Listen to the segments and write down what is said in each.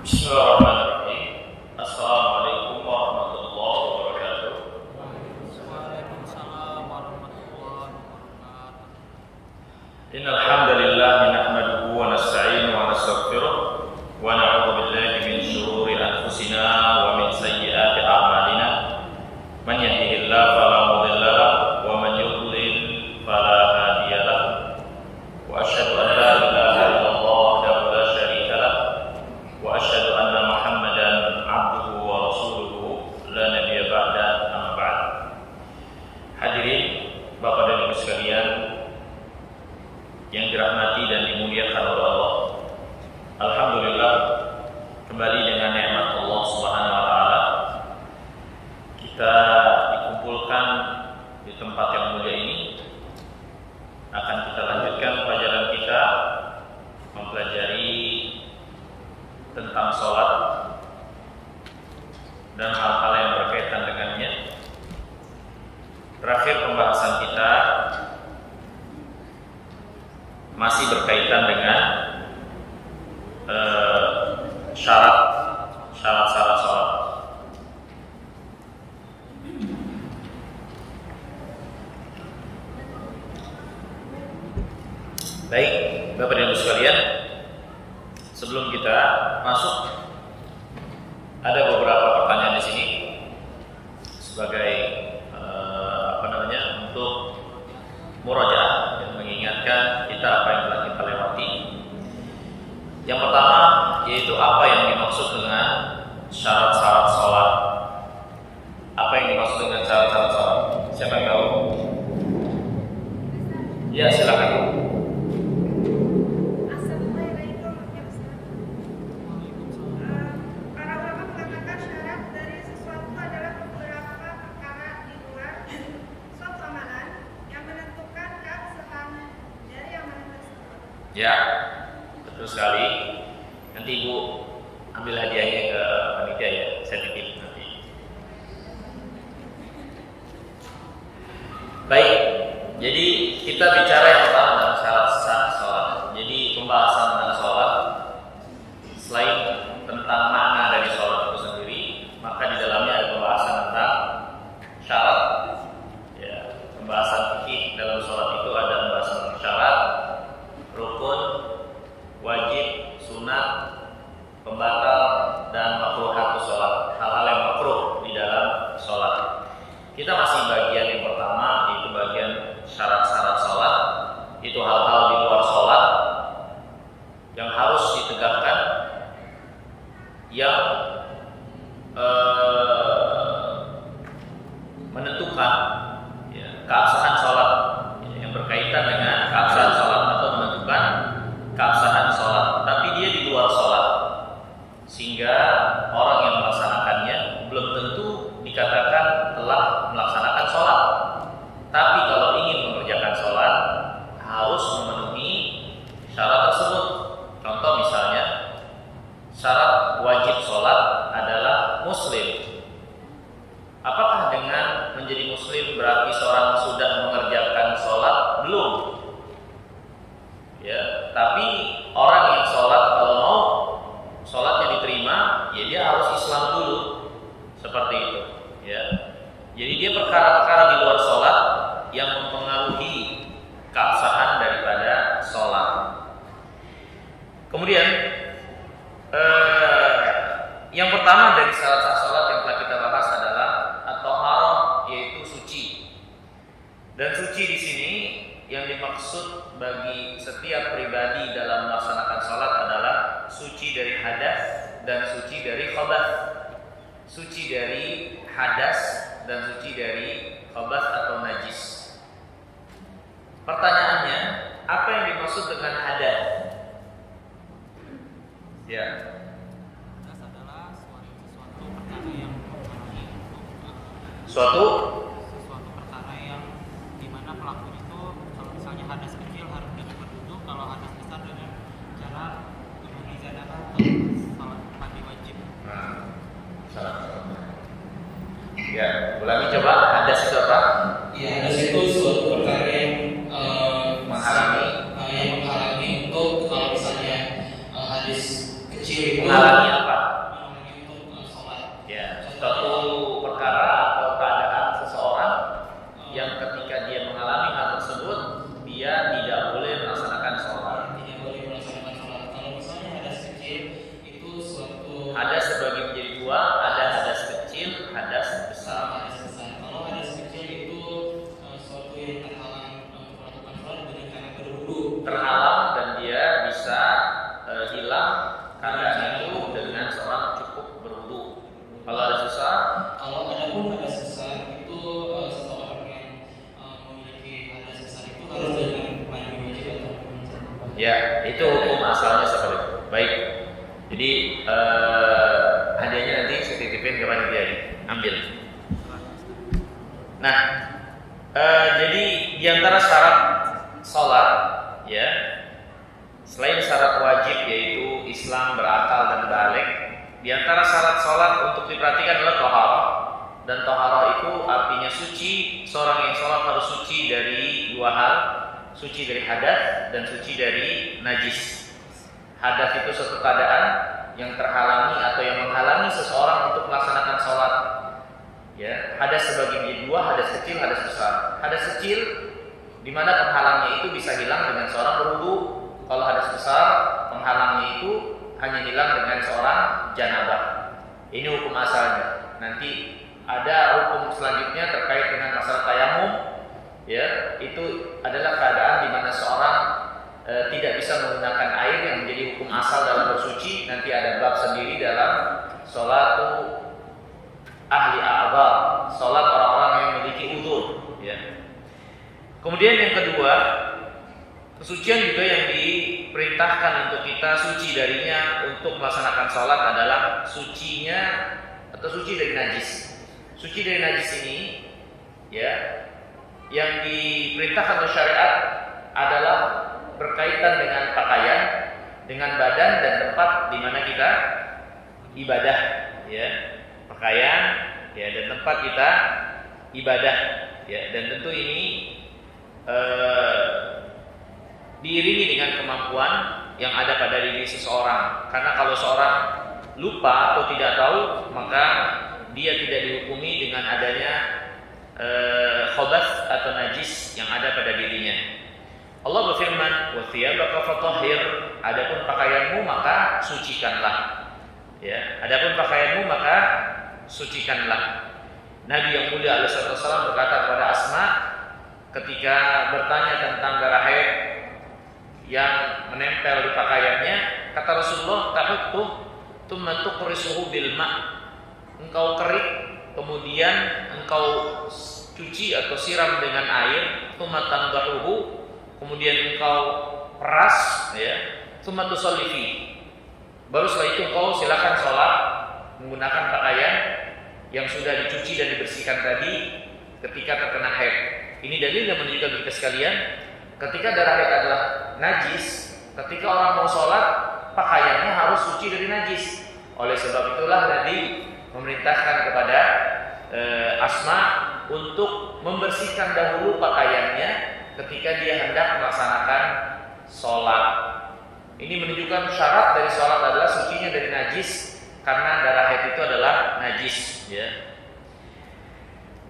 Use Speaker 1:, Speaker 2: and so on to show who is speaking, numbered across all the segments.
Speaker 1: Bismillahirrahmanirrahim. Assalamualaikum warahmatullahi wabarakatuh.
Speaker 2: Waalaikumsalam warahmatullahi wabarakatuh.
Speaker 1: Innal hamdalillah nahmaduhu wa nasta'inuhu wa nastaghfiruh wa na'udzu billahi min shururi anfusina wa min sayyiati a'malina. Man yahdihillahu fala mudilla lahu wa man yudlil fala hadiya lahu. Wa asyhadu an la ilaha illallah wahdahu la syarika lahu wa asyhadu anna Muhammadan abduhu wa rasuluhu la nabiyya ba'da, amma ba'd. Hadirin Bapak dan Ibu sekalian yang dirahmati dan dimuliakan oleh Allah, alhamdulillah, kembali dengan nikmat Allah Subhanahu wa taala kita dikumpulkan di tempat yang mulia ini. Akan kita lanjutkan pelajaran kita mempelajari tentang sholat dan hal-hal yang berkaitan dengannya. Terakhir pembahasan kita masih berkaitan dengan syarat-syarat sholat. Baik, Bapak dan Ibu sekalian, sebelum kita masuk, ada beberapa pertanyaan di sini sebagai untuk murajaah dan mengingatkan kita apa yang telah kita lewati. Yang pertama yaitu apa yang dimaksud dengan syarat-syarat sholat. Apa yang dimaksud dengan syarat-syarat sholat? Siapa yang tahu? Ya, silakan. Ya, betul sekali. Nanti Ibu ambil hadiahnya ke panitia ya, saya titip nanti. Baik, jadi kita bicara yang pertama tentang syarat-syarat sholat. Jadi pembahasan tentang sholat, selain tentang makna dari sholat itu sendiri, maka di dalamnya ada pembahasan tentang syarat. Ya, pembahasan fikih dalam sholat itu ada pembahasan tentang syarat, rukun, wajib, sunat, pembatal, dan makruhatus sholat. Hal-hal yang makruh di dalam sholat. Kita masih bagian yang pertama, yaitu bagian syarat-syarat sholat. Itu hal-hal di luar sholat yang harus ditegakkan, yang menentukan keabsahan sholat, yang berkaitan dengan keabsahan sholat atau menentukan keabsahan sholat, tapi dia di luar sholat, sehingga orang yang melaksanakannya belum tentu dikatakan telah melaksanakan sholat. Tapi kalau ingin mengerjakan sholat harus memenuhi syarat tersebut. Contoh misalnya, syarat wajib sholat adalah muslim. Apakah dengan menjadi muslim berarti seorang sudah mengerjakan sholat? Belum. Ya, tapi orang yang sholat kalau mau sholatnya diterima, ya dia harus Islam dulu, seperti itu. Ya, jadi dia perkara-perkara di luar sholat yang mempengaruhi keabsahan daripada sholat. Kemudian yang pertama dari syarat sholat yang telah kita bahas adalah at-thaharah, yaitu suci. Dan suci di sini yang dimaksud bagi setiap pribadi dalam melaksanakan sholat adalah suci dari hadas dan suci dari khabath. Suci dari hadas dan suci dari khabath atau najis. Pertanyaannya, apa yang dimaksud dengan hadas? Ya.
Speaker 2: Hadas adalah sesuatu perkara yang
Speaker 1: Suatu
Speaker 2: perkara yang dimana pelaku itu kalau misalnya hadas kecil harus dengan berduduk, kalau hadas besar dengan cara mengizanakan salat pagi wajib.
Speaker 1: Ya, ulangi coba, hadas itu apa?
Speaker 3: Ya, hadas itu suatu perkara yang
Speaker 1: menghalangi
Speaker 3: untuk kalau misalnya hadis kecil itu
Speaker 1: menghalangi apa?
Speaker 3: kecil itu suatu
Speaker 1: Hadas terbagi menjadi dua, ada hadas kecil, hadas besar.
Speaker 3: hadas besar. Kalau hadas kecil itu suatu yang terhalang melakukan sholat dengan cara berwudu.
Speaker 1: Terhalang dan dia bisa hilang karena itu dengan seorang cukup berwudu. Kalau hadas besar,
Speaker 3: Kalau ada pun hadas besar itu seseorang yang memiliki hadas besar itu harus dengan mandi wajib ataupun
Speaker 1: ya itu hukum asalnya seperti itu. Baik. Jadi hadiahnya nanti saya titipin ke panitia ini, ambil. Nah, jadi di antara syarat sholat, ya, selain syarat wajib yaitu Islam, berakal dan balik, di antara syarat sholat untuk diperhatikan adalah toharoh. Dan toharoh itu artinya suci. Seorang yang sholat harus suci dari dua hal, suci dari hadas dan suci dari najis. Hadas itu suatu keadaan yang terhalangi atau yang menghalangi seseorang untuk melaksanakan sholat. Ya, hadas terbagi menjadi dua, hadas kecil, hadas besar. Hadas kecil di mana penghalangnya itu bisa hilang dengan seorang berwudu. Kalau hadas besar, penghalangnya itu hanya hilang dengan seorang janabah. Ini hukum asalnya. Nanti ada hukum selanjutnya terkait dengan masalah tayamum. Ya, itu adalah keadaan di mana seorang tidak bisa menggunakan air yang menjadi hukum asal dalam bersuci. Nanti ada bab sendiri dalam sholatu ahli a'dhar, sholat orang-orang yang memiliki udzur. Ya. Kemudian yang kedua, kesucian juga yang diperintahkan untuk kita suci darinya untuk melaksanakan sholat adalah sucinya atau suci dari najis. Suci dari najis ini, ya, yang diperintahkan oleh syariat adalah berkaitan dengan pakaian, dengan badan dan tempat di mana kita ibadah, ya, pakaian, ya, dan tempat kita ibadah, ya, dan tentu ini diiringi dengan kemampuan yang ada pada diri seseorang. Karena kalau seorang lupa atau tidak tahu, maka dia tidak dihukumi dengan adanya khabath atau najis yang ada pada dirinya. Allah berfirman, "Wa thiyabaka fatahhir." Adapun pakaianmu maka sucikanlah. Ya, adapun pakaianmu maka sucikanlah. Nabi yang mulia alaihi wasallam berkata kepada Asma ketika bertanya tentang darah haid yang menempel di pakaiannya, kata Rasulullah, "Tahuttu tsumma tuqrisuhu bil ma'." Engkau kerik, kemudian engkau cuci atau siram dengan air, tsumma tandahuhu, kemudian engkau peras, ya, tsumma tusalli fi. Baru setelah itu engkau silakan sholat menggunakan pakaian yang sudah dicuci dan dibersihkan tadi ketika terkena haid. Ini dalil yang menunjukkan kita sekalian, ketika darah haid adalah najis, ketika orang mau sholat pakaiannya harus suci dari najis. Oleh sebab itulah Nabi memerintahkan kepada Asma untuk membersihkan dahulu pakaiannya ketika dia hendak melaksanakan sholat. Ini menunjukkan syarat dari sholat adalah sucinya dari najis, karena darah haid itu adalah najis, ya.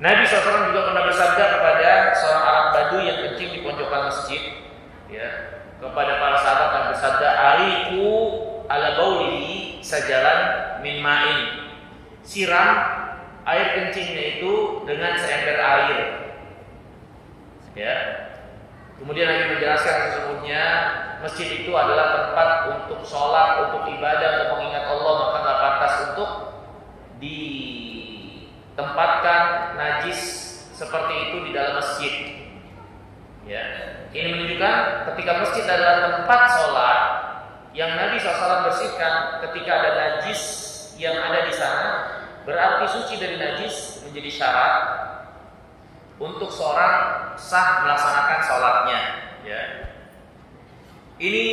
Speaker 1: Nabi SAW juga pernah bersabda kepada seorang Arab Badu yang kencing di pojokan masjid, ya, kepada para sahabat yang bersabda, "Ariku ala baulihi sajalan min ma'in." Siram air kencingnya itu dengan seember air, ya. Kemudian Nabi menjelaskan sesungguhnya masjid itu adalah tempat untuk sholat, untuk ibadah, untuk mengingat Allah, maka tidak pantas untuk ditempatkan najis seperti itu di dalam masjid. Ya, ini menunjukkan ketika masjid adalah tempat sholat yang Nabi SAW bersihkan, ketika ada najis yang ada di sana, berarti suci dari najis menjadi syarat untuk seorang sah melaksanakan sholatnya. Ya. Ini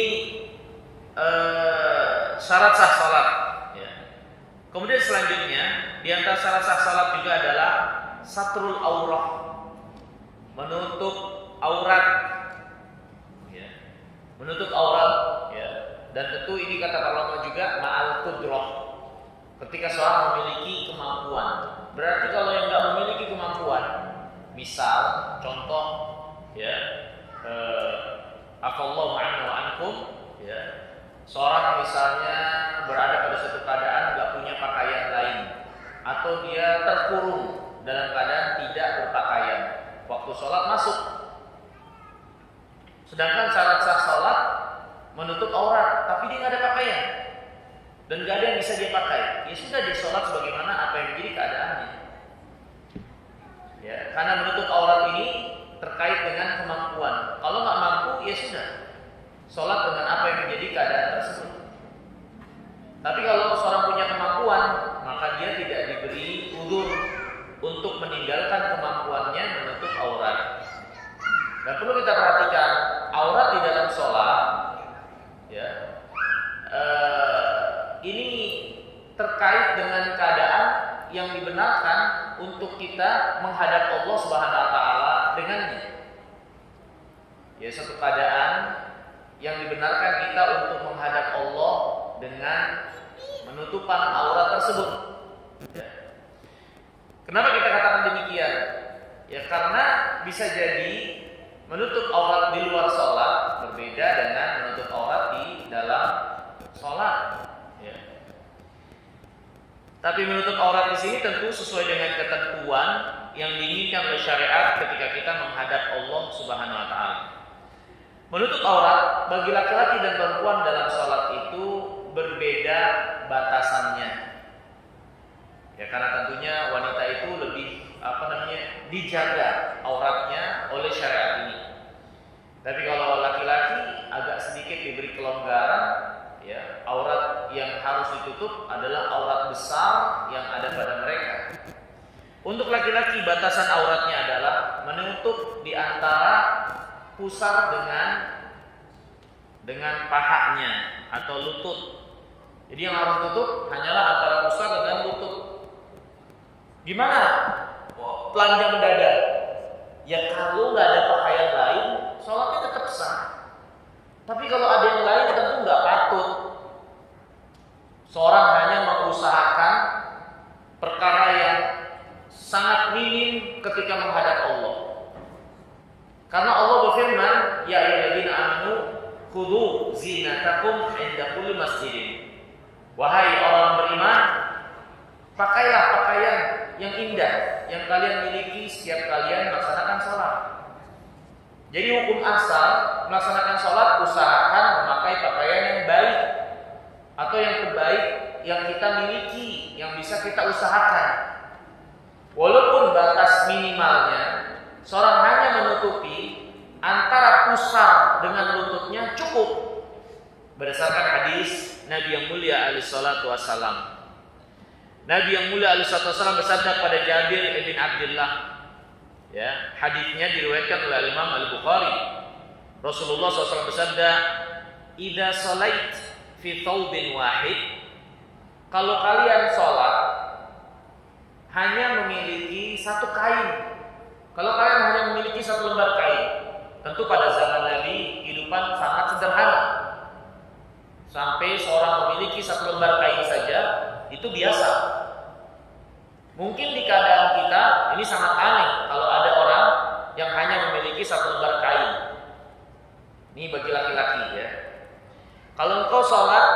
Speaker 1: syarat sah sholat. Ya. Kemudian selanjutnya di antara syarat sah sholat juga adalah satrul aurah, menutup aurat. Ya. Menutup aurat. Ya. Dan tentu ini kata ulama juga ma'al qudrah, ketika seorang memiliki kemampuan. Berarti kalau yang nggak memiliki kemampuan, misal contoh, ya, afallahu anna wa ankum, ya, Seorang misalnya berada pada suatu keadaan nggak punya pakaian lain, atau dia terkurung dalam keadaan tidak berpakaian. Waktu sholat masuk, sedangkan syarat sah sholat menutup aurat, tapi dia nggak ada pakaian dan nggak ada yang bisa dia pakai. Ya sudah, dia sholat sebagaimana apa yang menjadi keadaannya. Ya, karena menutup aurat ini terkait dengan kemampuan. Kalau nggak mampu, ya sudah, sholat dengan apa yang menjadi keadaan tersebut. Tapi kalau seorang punya kemampuan, maka dia tidak diberi udzur untuk meninggalkan kemampuannya menutup aurat. Dan perlu kita perhatikan, aurat di dalam sholat, ya, ini terkait dengan keadaan yang dibenarkan untuk kita menghadap Allah Subhanahu wa taala dengannya. Ya, satu keadaan yang dibenarkan kita untuk menghadap Allah dengan menutupan aurat tersebut. Ya. Kenapa kita katakan demikian? Ya, karena bisa jadi menutup aurat di luar sholat berbeda dengan menutup aurat di dalam sholat. Ya. Tapi menutup aurat di sini tentu sesuai dengan ketentuan yang diinginkan oleh syariat ketika kita menghadap Allah Subhanahu wa taala. Menutup aurat bagi laki-laki dan perempuan dalam sholat itu berbeda batasannya. Ya, karena tentunya wanita itu lebih dijaga auratnya oleh syariat ini. Tapi kalau laki-laki agak sedikit diberi kelonggaran. Ya, aurat yang harus ditutup adalah aurat besar yang ada pada mereka. Untuk laki-laki batasan auratnya adalah menutup di antara pusar dengan pahanya atau lutut. Jadi yang harus tutup hanyalah antara pusar dengan lutut. Gimana? Telanjang dada. Ya kalau nggak ada pakaian lain, sholatnya tetap sah. Tapi kalau ada yang lain tentu nggak patut. Seorang hanya mengusahakan perkara yang sangat minim ketika menghadap Allah. Karena Allah berfirman, ya ayyuhalladzina amanu khudhu zinatakum 'inda kulli masjidin. Wahai orang beriman, pakailah pakaian yang indah yang kalian miliki setiap kalian melaksanakan sholat. Jadi hukum asal melaksanakan sholat usahakan memakai pakaian yang baik atau yang terbaik yang kita miliki, yang bisa kita usahakan. Walaupun batas minimalnya seorang hanya menutupi antara pusar dengan lututnya cukup. Berdasarkan hadis Nabi yang mulia alaihi salatu wassalam. Nabi yang mulia alaihi salatu wassalam bersabda kepada Jabir bin Abdullah. Ya, hadisnya diriwayatkan oleh Imam Al-Bukhari. Rasulullah SAW bersabda, "Idza shalait fi thawbin wahid." Kalau kalian sholat hanya memiliki satu kain. Kalau kalian hanya memiliki satu lembar kain, tentu pada zaman Nabi kehidupan sangat sederhana. Sampai seorang memiliki satu lembar kain saja itu biasa. Mungkin di keadaan kita ini sangat aneh kalau ada orang yang hanya memiliki satu lembar kain. Ini bagi laki-laki ya. Kalau engkau sholat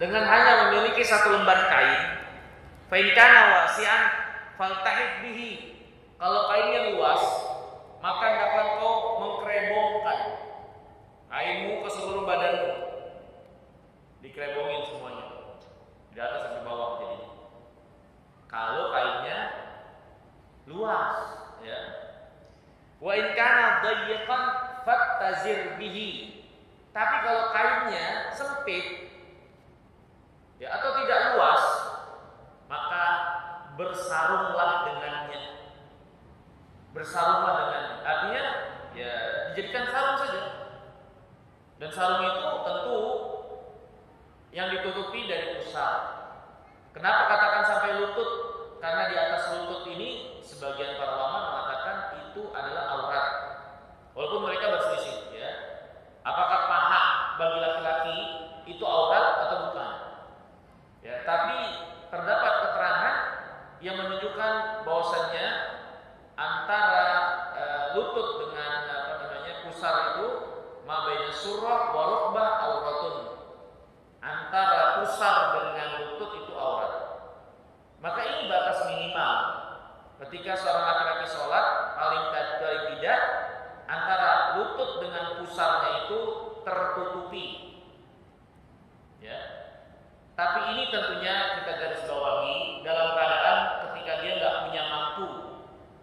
Speaker 1: dengan hanya memiliki satu lembar kain, fa in kana wasi'an faltahid bihi. Kalau kainnya luas, maka hendaklah engkau mengkerebongkan kainmu ke seluruh badanmu. Dikerebongin semuanya. Di atas sampai bawah jadi. Kalau kainnya luas, ya. Wa in kana dayyiqan fattazir bihi. Tapi kalau kainnya sempit, ya, atau tidak luas, maka bersarunglah dengannya. Bersarunglah dengannya. Artinya, ya, dijadikan sarung saja. Dan sarung itu tentu yang ditutupi dari pusar. Kenapa katakan sampai lutut? Karena di atas lutut ini sebagian para ulama mengatakan itu adalah aurat. Walaupun mereka berselisih, ya. Apakah paha bagi laki-laki itu aurat atau bukan? Ya, tapi terdapat keterangan yang menunjukkan bahwasannya antara lutut dengan pusar itu ma baina surrah wa rukbah auratun.
Speaker 4: Ketika seorang laki-laki sholat, paling tidak antara lutut dengan pusarnya itu tertutupi. Ya. Tapi ini tentunya kita garis bawahi dalam keadaan ketika dia nggak punya mampu,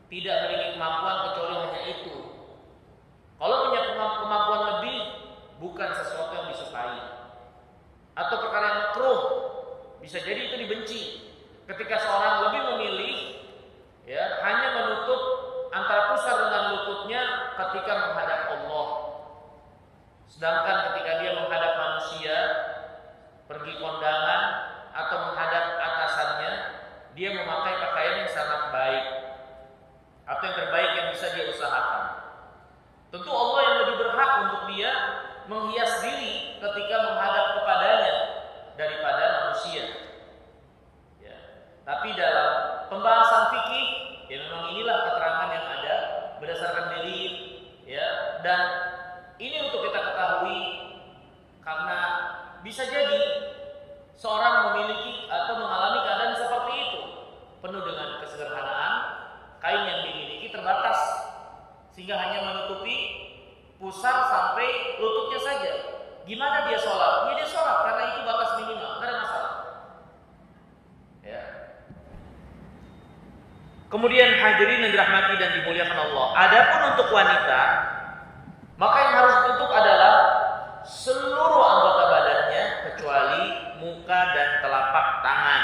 Speaker 4: tidak memiliki kemampuan kecuali hanya itu. Kalau punya kemampuan lebih, bukan sesuatu yang disukai, atau perkara yang makruh, bisa jadi itu dibenci. Ketika seorang lebih memilih, ya, hanya menutup antara pusar dengan lututnya ketika menghadap Allah. Sedangkan ketika dia menghadap manusia, pergi kondangan atau menghadap atasannya, dia memakai pakaian yang sangat baik atau yang terbaik yang bisa dia usahakan. Tentu Allah yang lebih berhak untuk dia menghias diri ketika menghadap kepadanya daripada manusia. Ya. Tapi dalam pembahasan fikih, ya memang inilah keterangan yang ada berdasarkan dalil, ya, dan ini untuk kita ketahui karena bisa jadi seorang memiliki atau mengalami keadaan seperti itu, penuh dengan kesederhanaan, kain yang dimiliki terbatas sehingga hanya menutupi pusar sampai lututnya saja. Gimana dia sholat? Ya dia sholat karena itu batas minimal, tidak ada masalah. Ya. Kemudian hadirin yang dirahmati dan dimuliakan Allah. Adapun untuk wanita, maka yang harus ditutup adalah seluruh anggota badannya kecuali muka dan telapak tangan.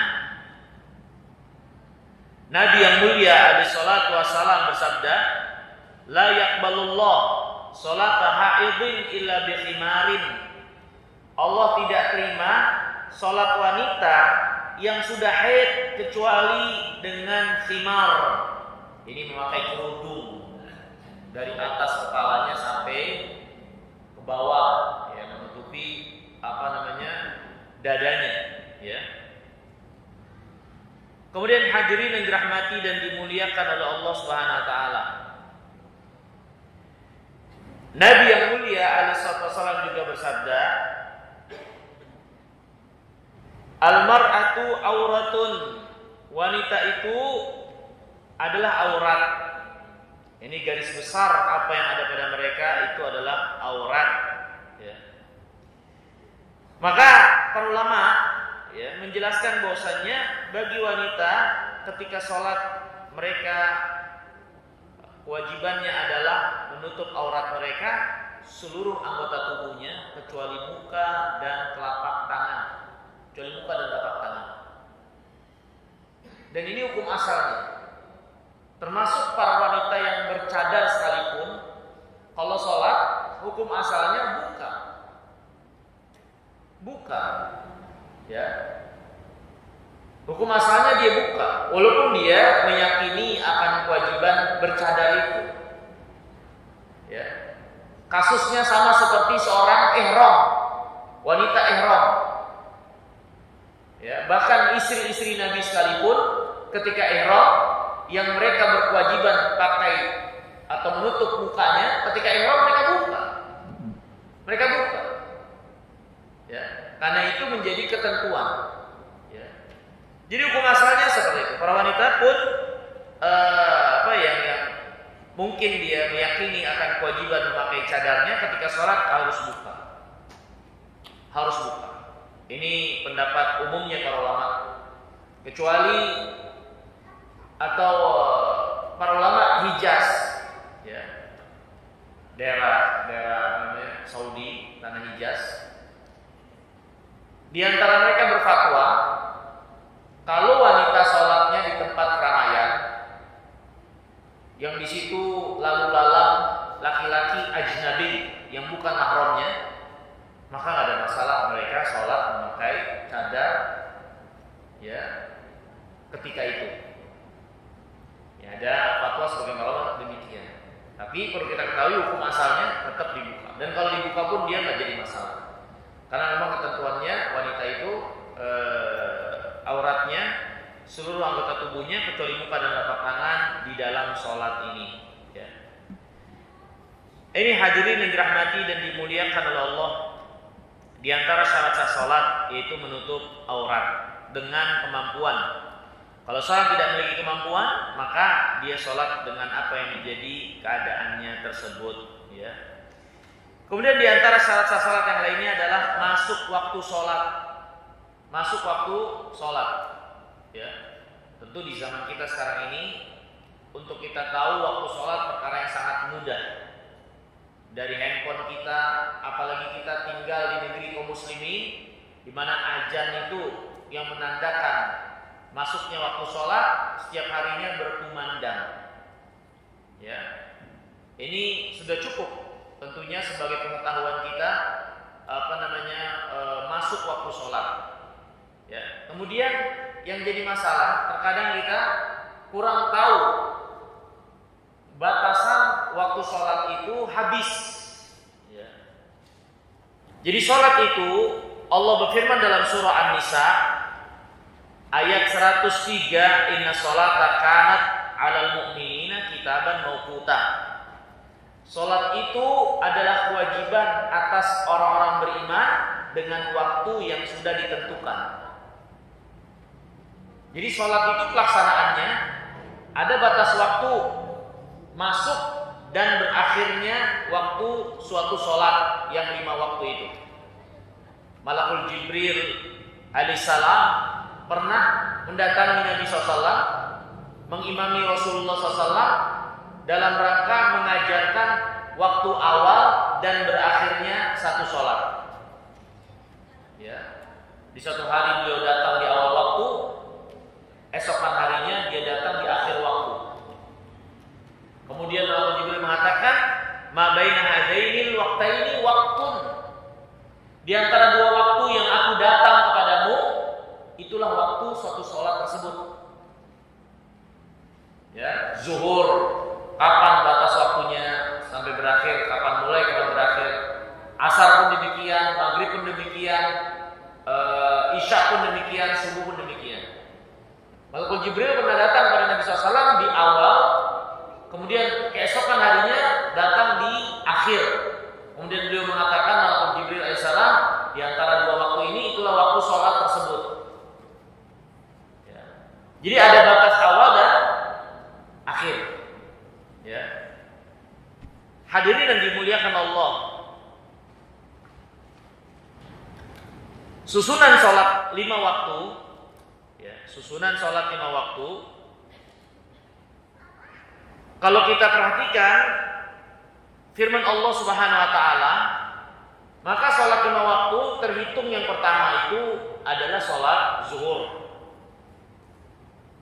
Speaker 4: Nabi yang mulia alaihi salatu wassalam bersabda, "La yaqbalullah sholata haidin illa bi khimarin." Allah tidak terima salat wanita yang sudah haid kecuali dengan khimar. Ini memakai kerudung dari atas kepalanya sampai ke bawah, ya, menutupi dadanya, ya. Kemudian hadirin yang dirahmati dan dimuliakan oleh Allah Subhanahu wa taala. Nabi yang mulia alaihi wasallam juga bersabda, "Al-mar'atu auratun." Wanita itu adalah aurat. Ini garis besar apa yang ada pada mereka itu adalah aurat, ya. Maka para ulama, ya, menjelaskan bahwasannya bagi wanita ketika sholat mereka kewajibannya adalah menutup aurat mereka seluruh anggota tubuhnya kecuali muka dan telapak tangan. Kecuali muka dan telapak tangan. Dan ini hukum asalnya. Termasuk para wanita yang bercadar sekalipun, kalau sholat hukum asalnya buka, ya. Hukum asalnya dia buka, walaupun dia meyakini akan kewajiban bercadar itu. Ya. Kasusnya sama seperti seorang ihram, wanita ihram. Ya, bahkan istri-istri Nabi sekalipun ketika ihram yang mereka berkewajiban pakai atau menutup mukanya, ketika ihram mereka buka. Ya, karena itu menjadi ketentuan. Ya. Jadi hukum asalnya seperti itu. Para wanita pun yang mungkin dia meyakini akan kewajiban memakai cadarnya ketika sholat harus buka. Ini pendapat umumnya para ulama. Kecuali atau para ulama Hijaz, ya, daerah namanya Saudi, tanah Hijaz. Di antara mereka berfatwa kalau wanita sholatnya di tempat keramaian, yang di situ lalu lalang laki-laki ajnabi yang bukan mahramnya, maka nggak ada masalah mereka sholat memakai cadar, ya, ketika itu. Ya, ada fatwa sebagai ulama demikian. Tapi perlu kita ketahui hukum asalnya tetap dibuka. Dan kalau dibuka pun dia nggak jadi masalah. Karena memang ketentuannya wanita itu auratnya seluruh anggota tubuhnya kecuali muka dan telapak tangan di dalam sholat ini. Ya. Ini hadirin yang dirahmati dan dimuliakan oleh Allah. Di antara syarat sah sholat yaitu menutup aurat dengan kemampuan. Kalau seorang tidak memiliki kemampuan, maka dia sholat dengan apa yang menjadi keadaannya tersebut. Ya. Kemudian di antara syarat-syarat yang lainnya adalah masuk waktu sholat. Masuk waktu sholat. Ya. Tentu di zaman kita sekarang ini, untuk kita tahu waktu sholat perkara yang sangat mudah. Dari handphone kita, apalagi kita tinggal di negeri kaum muslimin, di mana azan itu yang menandakan masuknya waktu sholat setiap harinya berkumandang. Ya, ini sudah cukup tentunya sebagai pengetahuan kita masuk waktu sholat. Ya, kemudian yang jadi masalah terkadang kita kurang tahu batasan waktu sholat itu habis. Ya. Jadi sholat itu Allah berfirman dalam surah An-Nisa ayat 103, inna sholata kanat 'alal mu'minina kitaban mauquta. Salat itu adalah kewajiban atas orang-orang beriman dengan waktu yang sudah ditentukan. Jadi salat itu pelaksanaannya ada batas waktu masuk dan berakhirnya waktu suatu salat yang 5 waktu itu. Malakul Jibril alaihissalam pernah mendatangi Nabi SAW, mengimami Rasulullah SAW dalam rangka mengajarkan waktu awal dan berakhirnya satu sholat. Ya. Di suatu hari beliau datang di awal waktu, esokan harinya dia datang di akhir waktu. Kemudian Allah Jibril mengatakan, ma baina hadainil waqtaini waqtun. Di antara dua waktu yang aku datang kepadamu, itulah waktu suatu sholat tersebut. Ya, zuhur, kapan batas waktunya sampai berakhir, kapan mulai, kapan berakhir. Asar pun demikian, maghrib pun demikian, isya pun demikian, subuh pun demikian. Malakul Jibril pernah datang pada Nabi SAW di awal, kemudian keesokan harinya datang di akhir. Kemudian beliau mengatakan, Malakul Jibril alaihissalam, di antara dua waktu ini itulah waktu sholat tersebut. Jadi ada batas awal dan akhir. Ya. Hadirin yang dimuliakan Allah. Susunan sholat 5 waktu, ya, susunan sholat 5 waktu. Kalau kita perhatikan firman Allah Subhanahu wa taala, maka sholat 5 waktu terhitung yang pertama itu adalah sholat zuhur.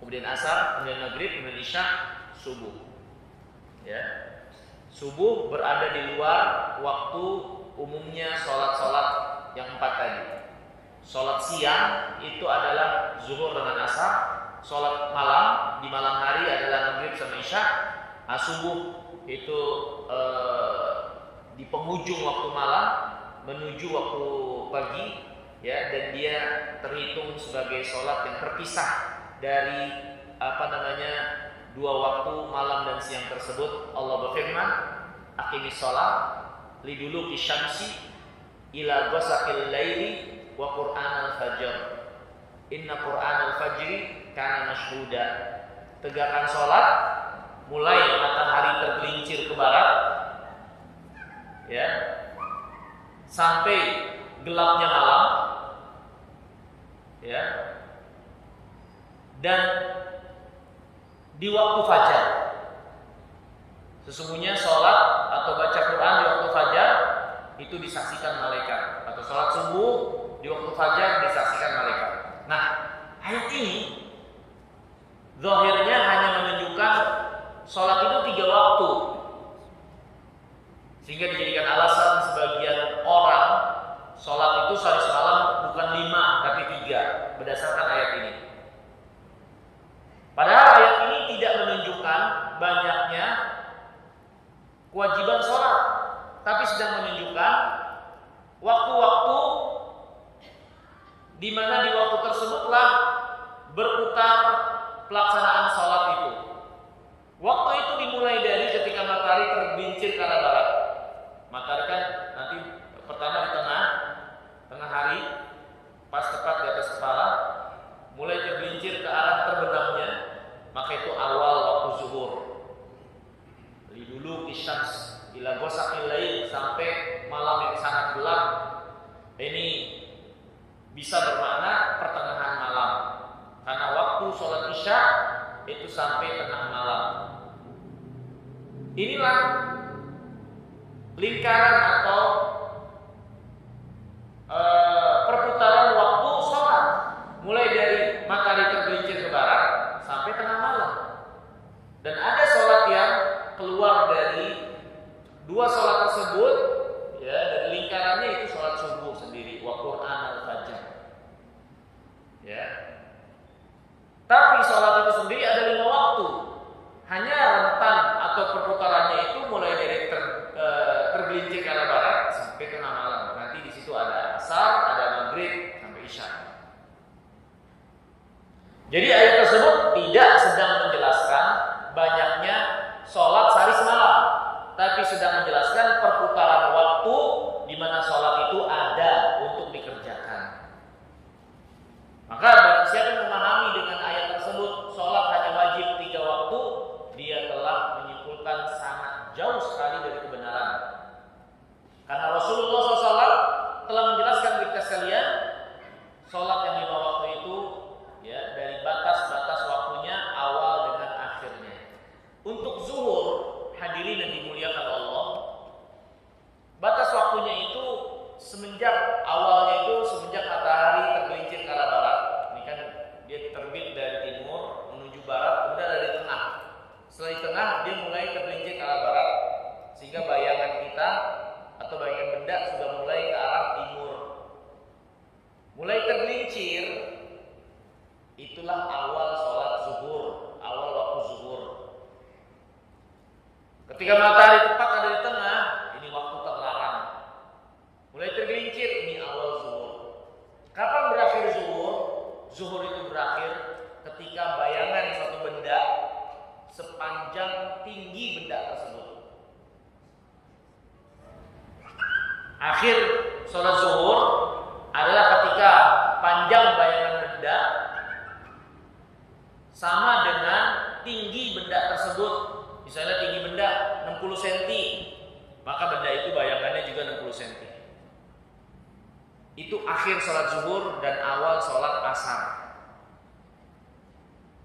Speaker 4: Kemudian asar, kemudian maghrib, kemudian isya, subuh. Ya. Subuh berada di luar waktu umumnya sholat-sholat yang 4 tadi. Sholat siang itu adalah zuhur dengan asar. Sholat malam di malam hari adalah maghrib sama isya. Subuh itu di penghujung waktu malam menuju waktu pagi, ya, dan dia terhitung sebagai sholat yang terpisah dari dua waktu malam dan siang tersebut. Allah berfirman, aqimis sholat liduluki syamsi ila ghasaqil laili wa qur'anal fajr inna qur'anal fajri kana mashhuda. Tegakkan sholat mulai matahari tergelincir ke barat, ya, sampai gelapnya malam, ya, dan di waktu fajar. Sesungguhnya sholat atau baca Quran di waktu fajar itu disaksikan malaikat, atau sholat subuh di waktu fajar disaksikan malaikat. Nah, ayat ini zahirnya hanya menunjukkan sholat itu 3 waktu, sehingga dijadikan alasan sebagian orang sholat itu sehari semalam bukan 5 tapi 3 berdasarkan ayat ini. Padahal ayat ini tidak menunjukkan banyaknya kewajiban sholat, tapi sedang menunjukkan waktu-waktu di mana di waktu tersebutlah berputar pelaksanaan sholat itu. Waktu itu dimulai dari ketika matahari tergelincir ke arah barat. Matahari kan nanti pertama di tengah hari, pas tepat di atas kepala, mulai tergelincir ke arah terbenam yaitu sampai tengah malam. Inilah lingkaran atau perputaran waktu sholat, mulai dari matahari tergelincir ke barat sampai tengah malam. Dan ada sholat yang keluar dari dua sholat tersebut, ya, dan lingkarannya itu sholat subuh sendiri, wa Qur'an al-fajr. Ya. Tapi sholat itu sendiri ada 5 waktu. Hanya rentan atau perputarannya itu mulai dari tergelincir ke arah barat sampai tengah malam. Nanti di situ ada asar, ada maghrib sampai isya. Jadi ayat tersebut tidak sedang menjelaskan banyaknya sholat sehari semalam, tapi sedang menjelaskan perputaran waktu di mana sholat itu ada untuk dikerjakan. Maka barang siapa yang memahami dengan ayat tersebut sholat hanya wajib 3 waktu, dia telah menyimpulkan sangat jauh sekali dari kebenaran. Karena Rasulullah SAW telah menjelaskan kepada sekalian, sholat yang 5 waktu itu, ya, dari batas-batas waktunya awal dengan akhirnya. Untuk zuhur, hadirin yang dimuliakan Allah, batas waktunya itu semenjak awalnya itu semenjak matahari tergelincir ke arah barat. Ini kan dia terbit dari timur menuju barat, kemudian dari tengah. Setelah di tengah dia mulai tergelincir ke arah barat, sehingga bayangan kita atau bayangan benda sudah mulai ke arah timur. Mulai tergelincir, itulah awal sholat zuhur, awal waktu zuhur. Ketika matahari tepat ada di tengah, ini waktu terlarang. Mulai tergelincir, ini awal zuhur. Kapan berakhir zuhur? Zuhur itu berakhir ketika bayangan suatu benda sepanjang tinggi benda tersebut. Akhir sholat zuhur adalah ketika panjang bayangan benda sama dengan tinggi benda tersebut. Misalnya tinggi benda 60 cm, maka benda itu bayangannya juga 60 cm. Itu akhir sholat zuhur dan awal sholat asar.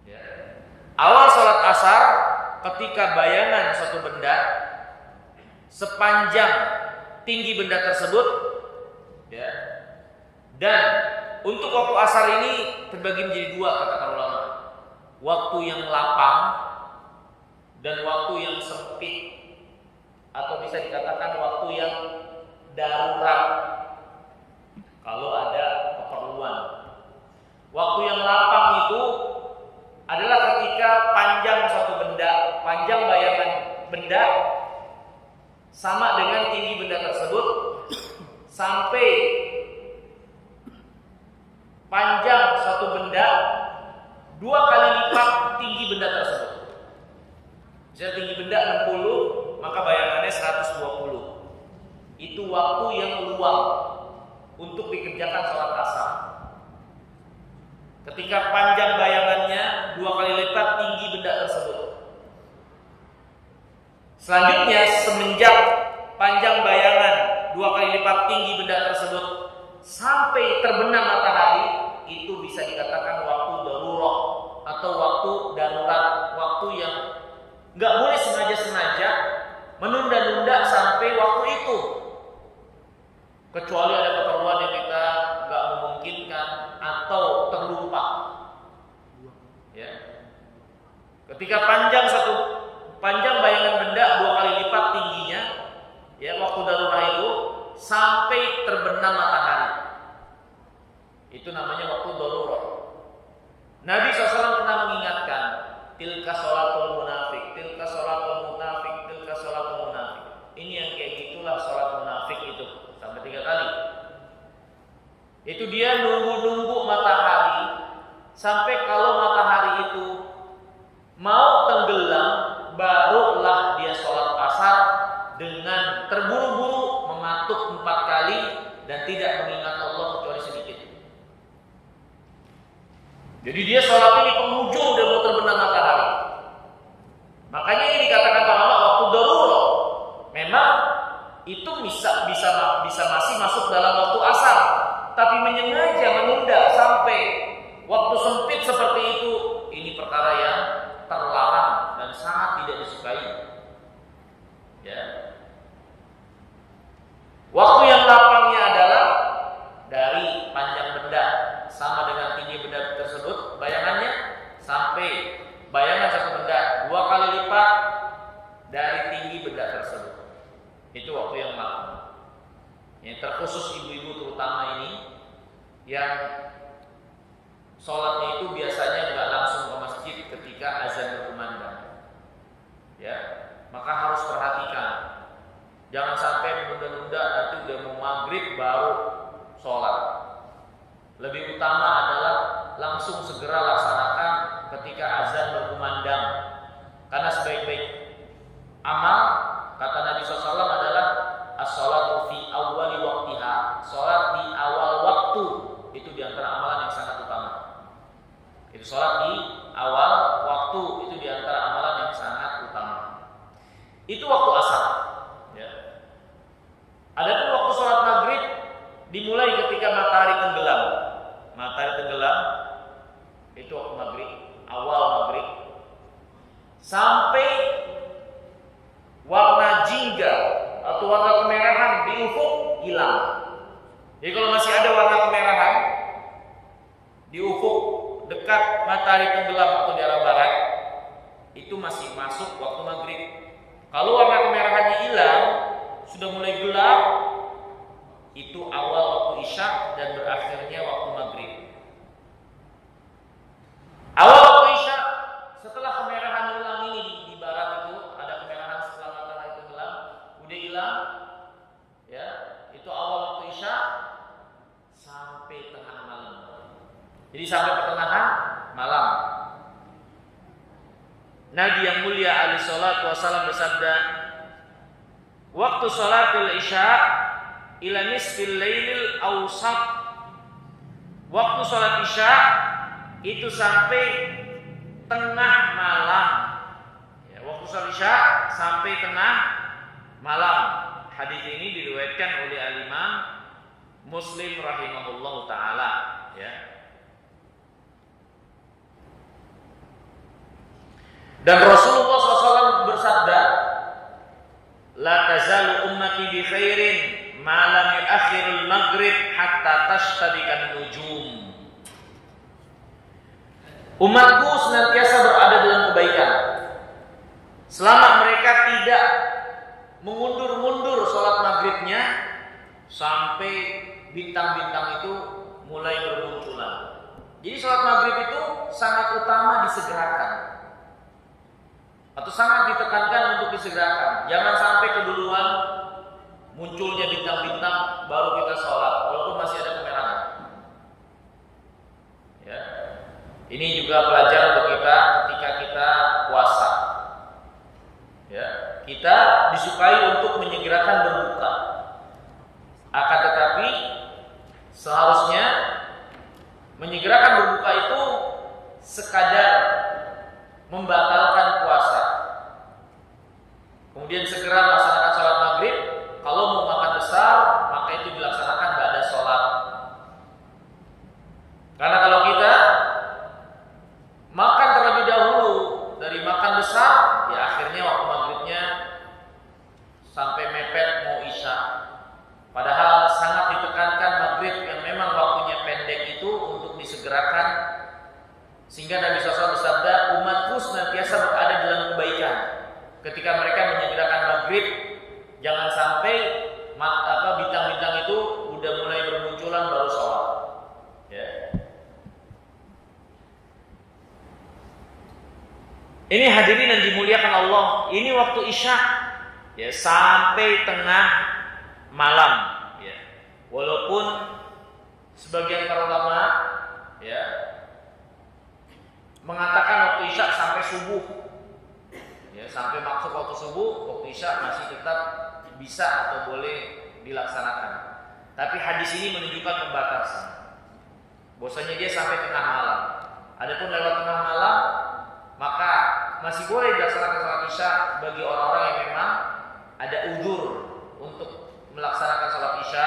Speaker 4: Ya. Awal sholat asar ketika bayangan suatu benda sepanjang tinggi benda tersebut, ya. Dan untuk waktu asar ini terbagi menjadi 2 kata para ulama. Waktu yang lapang dan waktu yang sempit, atau bisa dikatakan waktu yang darurat kalau ada keperluan. Waktu yang lapang itu adalah ketika panjang suatu benda, panjang bayangan benda sama dengan tinggi benda tersebut sampai panjang suatu benda 2 kali lipat tinggi benda tersebut. Misalnya tinggi benda 60, maka bayangannya 120. Itu waktu yang luang untuk dikerjakan sholat asar. Ketika panjang bayangannya 2 kali lipat tinggi benda tersebut. Selanjutnya, semenjak panjang bayangan 2 kali lipat tinggi benda tersebut sampai terbenam matahari, itu bisa dikatakan waktu darurat atau waktu darurat, waktu yang nggak boleh sengaja-sengaja menunda-nunda sampai waktu itu, kecuali ada keperluan yang kita nggak memungkinkan atau terlupa. Ya. Ketika panjang bayangan benda 2 kali lipat tingginya, ya, waktu darurat itu sampai terbenam matahari, itu namanya waktu darurat. Nabi SAW pernah mengingatkan, tilka sholatul munafik, tilka sholatul munafik, tilka sholatul munafik. Ini yang kayak gitulah sholat munafik itu, sampai 3 kali. Itu dia nunggu matahari sampai kalau matahari itu mau tenggelam, barulah dia sholat asar dengan terburu-buru, mematuk 4 kali dan tidak mengingat Allah kecuali sedikit. Jadi dia sholat ini penghujung udah mau terbenam matahari. Makanya ini dikatakan ulama waktu darurat. Memang itu bisa masih masuk dalam waktu asar, tapi menyengaja menunda sampai waktu sempit seperti itu, ini perkara yang sama dengan tinggi benda tersebut, bayangannya sampai bayangan satu benda 2 kali lipat dari tinggi benda tersebut. Itu waktu yang makmum. Yang terkhusus ibu-ibu terutama ini yang sholatnya itu biasanya nggak langsung ke masjid ketika azan berkumandang, ya, maka harus perhatikan, jangan sampai menunda-nunda nanti udah mau maghrib baru sholat. Lebih utama adalah langsung segera laksanakan ketika azan berkumandang, karena sebaik-baik amal kata Nabi SAW adalah as-sholatu fi awwali waqtiha, sholat di awal waktu itu diantara amalan yang sangat utama. Itu sholat di awal waktu itu diantara amalan yang sangat utama. Itu waktu asar. Ya. Adapun waktu sholat maghrib dimulai ketika matahari tenggelam. Matahari tenggelam itu waktu maghrib, awal maghrib, sampai warna jingga atau warna kemerahan di ufuk hilang. Jadi kalau masih ada warna kemerahan di ufuk dekat matahari tenggelam atau di arah barat, itu masih masuk waktu maghrib. Kalau warna kemerahannya hilang, sudah mulai gelap, itu awal waktu isya dan berakhirnya waktu maghrib. Awal waktu isya, setelah kemerahan hilang ini di barat itu ada kemerahan setelah matahari tenggelam, udah hilang, ya, itu awal waktu isya sampai tengah malam. Jadi sampai pertengahan malam. Nabi yang mulia alaihi salatu wasallam bersabda, waktu salatul isya ila nisfil lailil awsat. Waktu salat isya itu sampai tengah malam. Ya, waktu salat isya sampai tengah malam. Hadis ini diriwayatkan oleh Al-Imam Muslim rahimahullahu taala, ya. Dan Rasulullah SAW bersabda, la tazalu ummati bi khairin ma lam yu'akhirul maghrib hatta tashtabikan nujum. Umatku senantiasa berada dalam kebaikan selama mereka tidak mengundur-mundur sholat maghribnya sampai bintang-bintang itu mulai bermunculan. Jadi sholat maghrib itu sangat utama disegerakan atau sangat ditekankan untuk disegerakan. Jangan sampai keduluan munculnya bintang-bintang baru kita sholat, walaupun masih ada kemerahan. Ya. Ini juga pelajaran untuk kita ketika kita puasa. Ya. Kita disukai untuk menyegerakan berbuka. Akan tetapi seharusnya menyegerakan berbuka itu sekadar membatalkan puasa. Kemudian segera melaksanakan sholat maghrib. Kalau mau makan besar, maka itu dilaksanakan ba'da sholat. Karena kalau kita makan terlebih dahulu dari makan besar, ya akhirnya waktu maghribnya sampai mepet mau isya. Padahal sangat ditekankan maghrib yang memang waktunya pendek itu untuk disegerakan, sehingga Nabi SAW bersabda, umatku senantiasa berada dalam kebaikan ketika mereka menyegerakan maghrib. Jangan sampai bintang-bintang itu udah mulai bermunculan baru sholat. Ya. Ini hadirin yang dimuliakan Allah, ini waktu isya, ya, sampai tengah malam. Ya. Walaupun sebagian para ulama, ya, mengatakan waktu isya sampai subuh, ya, sampai maksud waktu subuh, waktu isya masih tetap bisa atau boleh dilaksanakan. Tapi hadis ini menunjukkan pembatasan, bahwasanya dia sampai tengah malam. Adapun lewat tengah malam, maka masih boleh dilaksanakan sholat isya bagi orang-orang yang memang ada uzur untuk melaksanakan sholat isya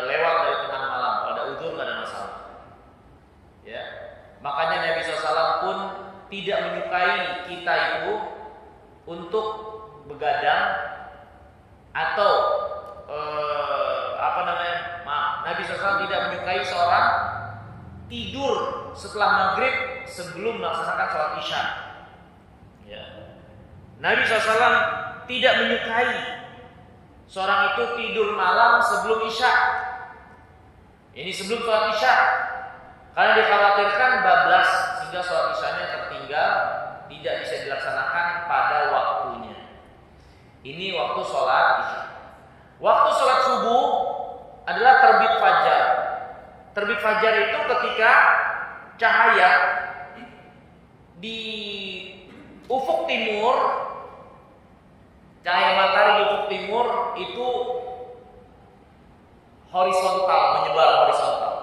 Speaker 4: lewat dari tengah malam. Kalau ada uzur nggak ada masalah. Ya. Makanya Nabi SAW pun tidak menyukai kita itu untuk begadang atau Nabi SAW tidak menyukai seorang tidur setelah maghrib sebelum melaksanakan sholat isya. Ya. Nabi SAW tidak menyukai seorang itu tidur malam sebelum isya. Ini sebelum sholat isya, karena dikhawatirkan bablas sehingga sholat isyanya tertinggal, tidak bisa dilaksanakan pada waktunya. Ini waktu sholat isya. Waktu sholat subuh adalah terbit fajar. Terbit fajar itu ketika cahaya di ufuk timur, cahaya matahari di ufuk timur itu horizontal, menyebar horizontal.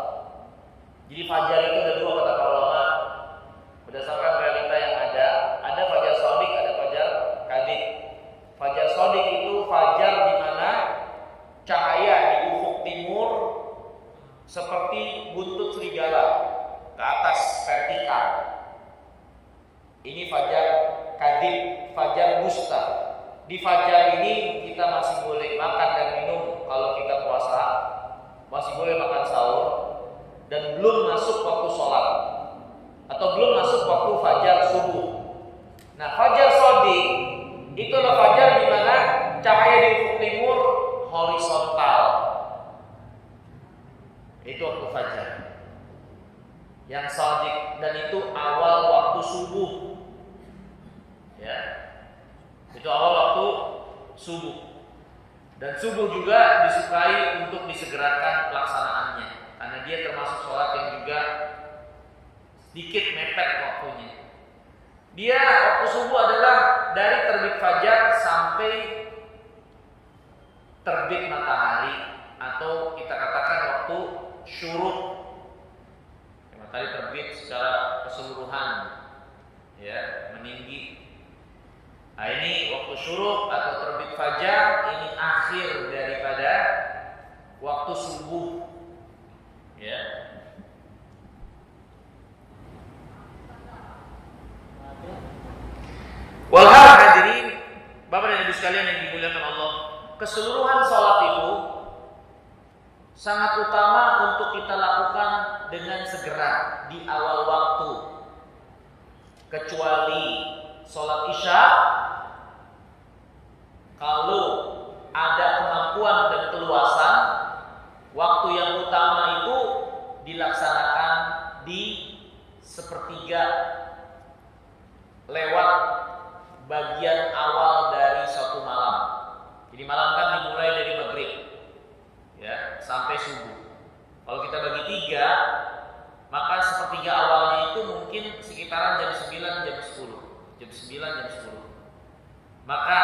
Speaker 4: Jadi fajar itu ada dua kata para ulama berdasarkan realita yang ada fajar shadiq, ada fajar kadzib. Fajar shadiq itu fajar di mana cahaya di ufuk timur seperti buntut serigala ke atas vertikal. Ini fajar kadzib, fajar dusta. Di fajar ini kita masih boleh makan dan minum kalau kita puasa, masih boleh makan sahur, dan belum masuk waktu sholat atau belum masuk waktu fajar subuh. Nah, fajar shadiq itu adalah fajar di mana cahaya di ufuk timur horizontal. Itu waktu fajar yang shadiq, dan itu awal waktu subuh. Ya, itu awal waktu subuh. Dan subuh juga disukai untuk disegerakan pelaksanaannya, karena dia termasuk sholat yang juga sedikit mepet waktunya. Dia waktu subuh adalah dari terbit fajar sampai terbit matahari, atau kita katakan waktu syuruk. Matahari terbit secara keseluruhan, ya, meninggi. Nah, ini waktu syuruk atau terbit fajar, ini akhir daripada waktu subuh. Ya. Walhal hadirin, Bapak dan Ibu sekalian yang dimuliakan Allah, keseluruhan sholat itu sangat utama untuk kita lakukan dengan segera di awal waktu, kecuali sholat isya. Kalau ada kemampuan dan keluasan, waktu yang utama itu dilaksanakan di sepertiga lewat bagian awal dari suatu malam. Jadi malam kan dimulai dari maghrib, ya, sampai subuh. Kalau kita bagi 3, maka sepertiga awalnya itu mungkin sekitaran jam 9, jam 10. Jam 9, jam 10. Maka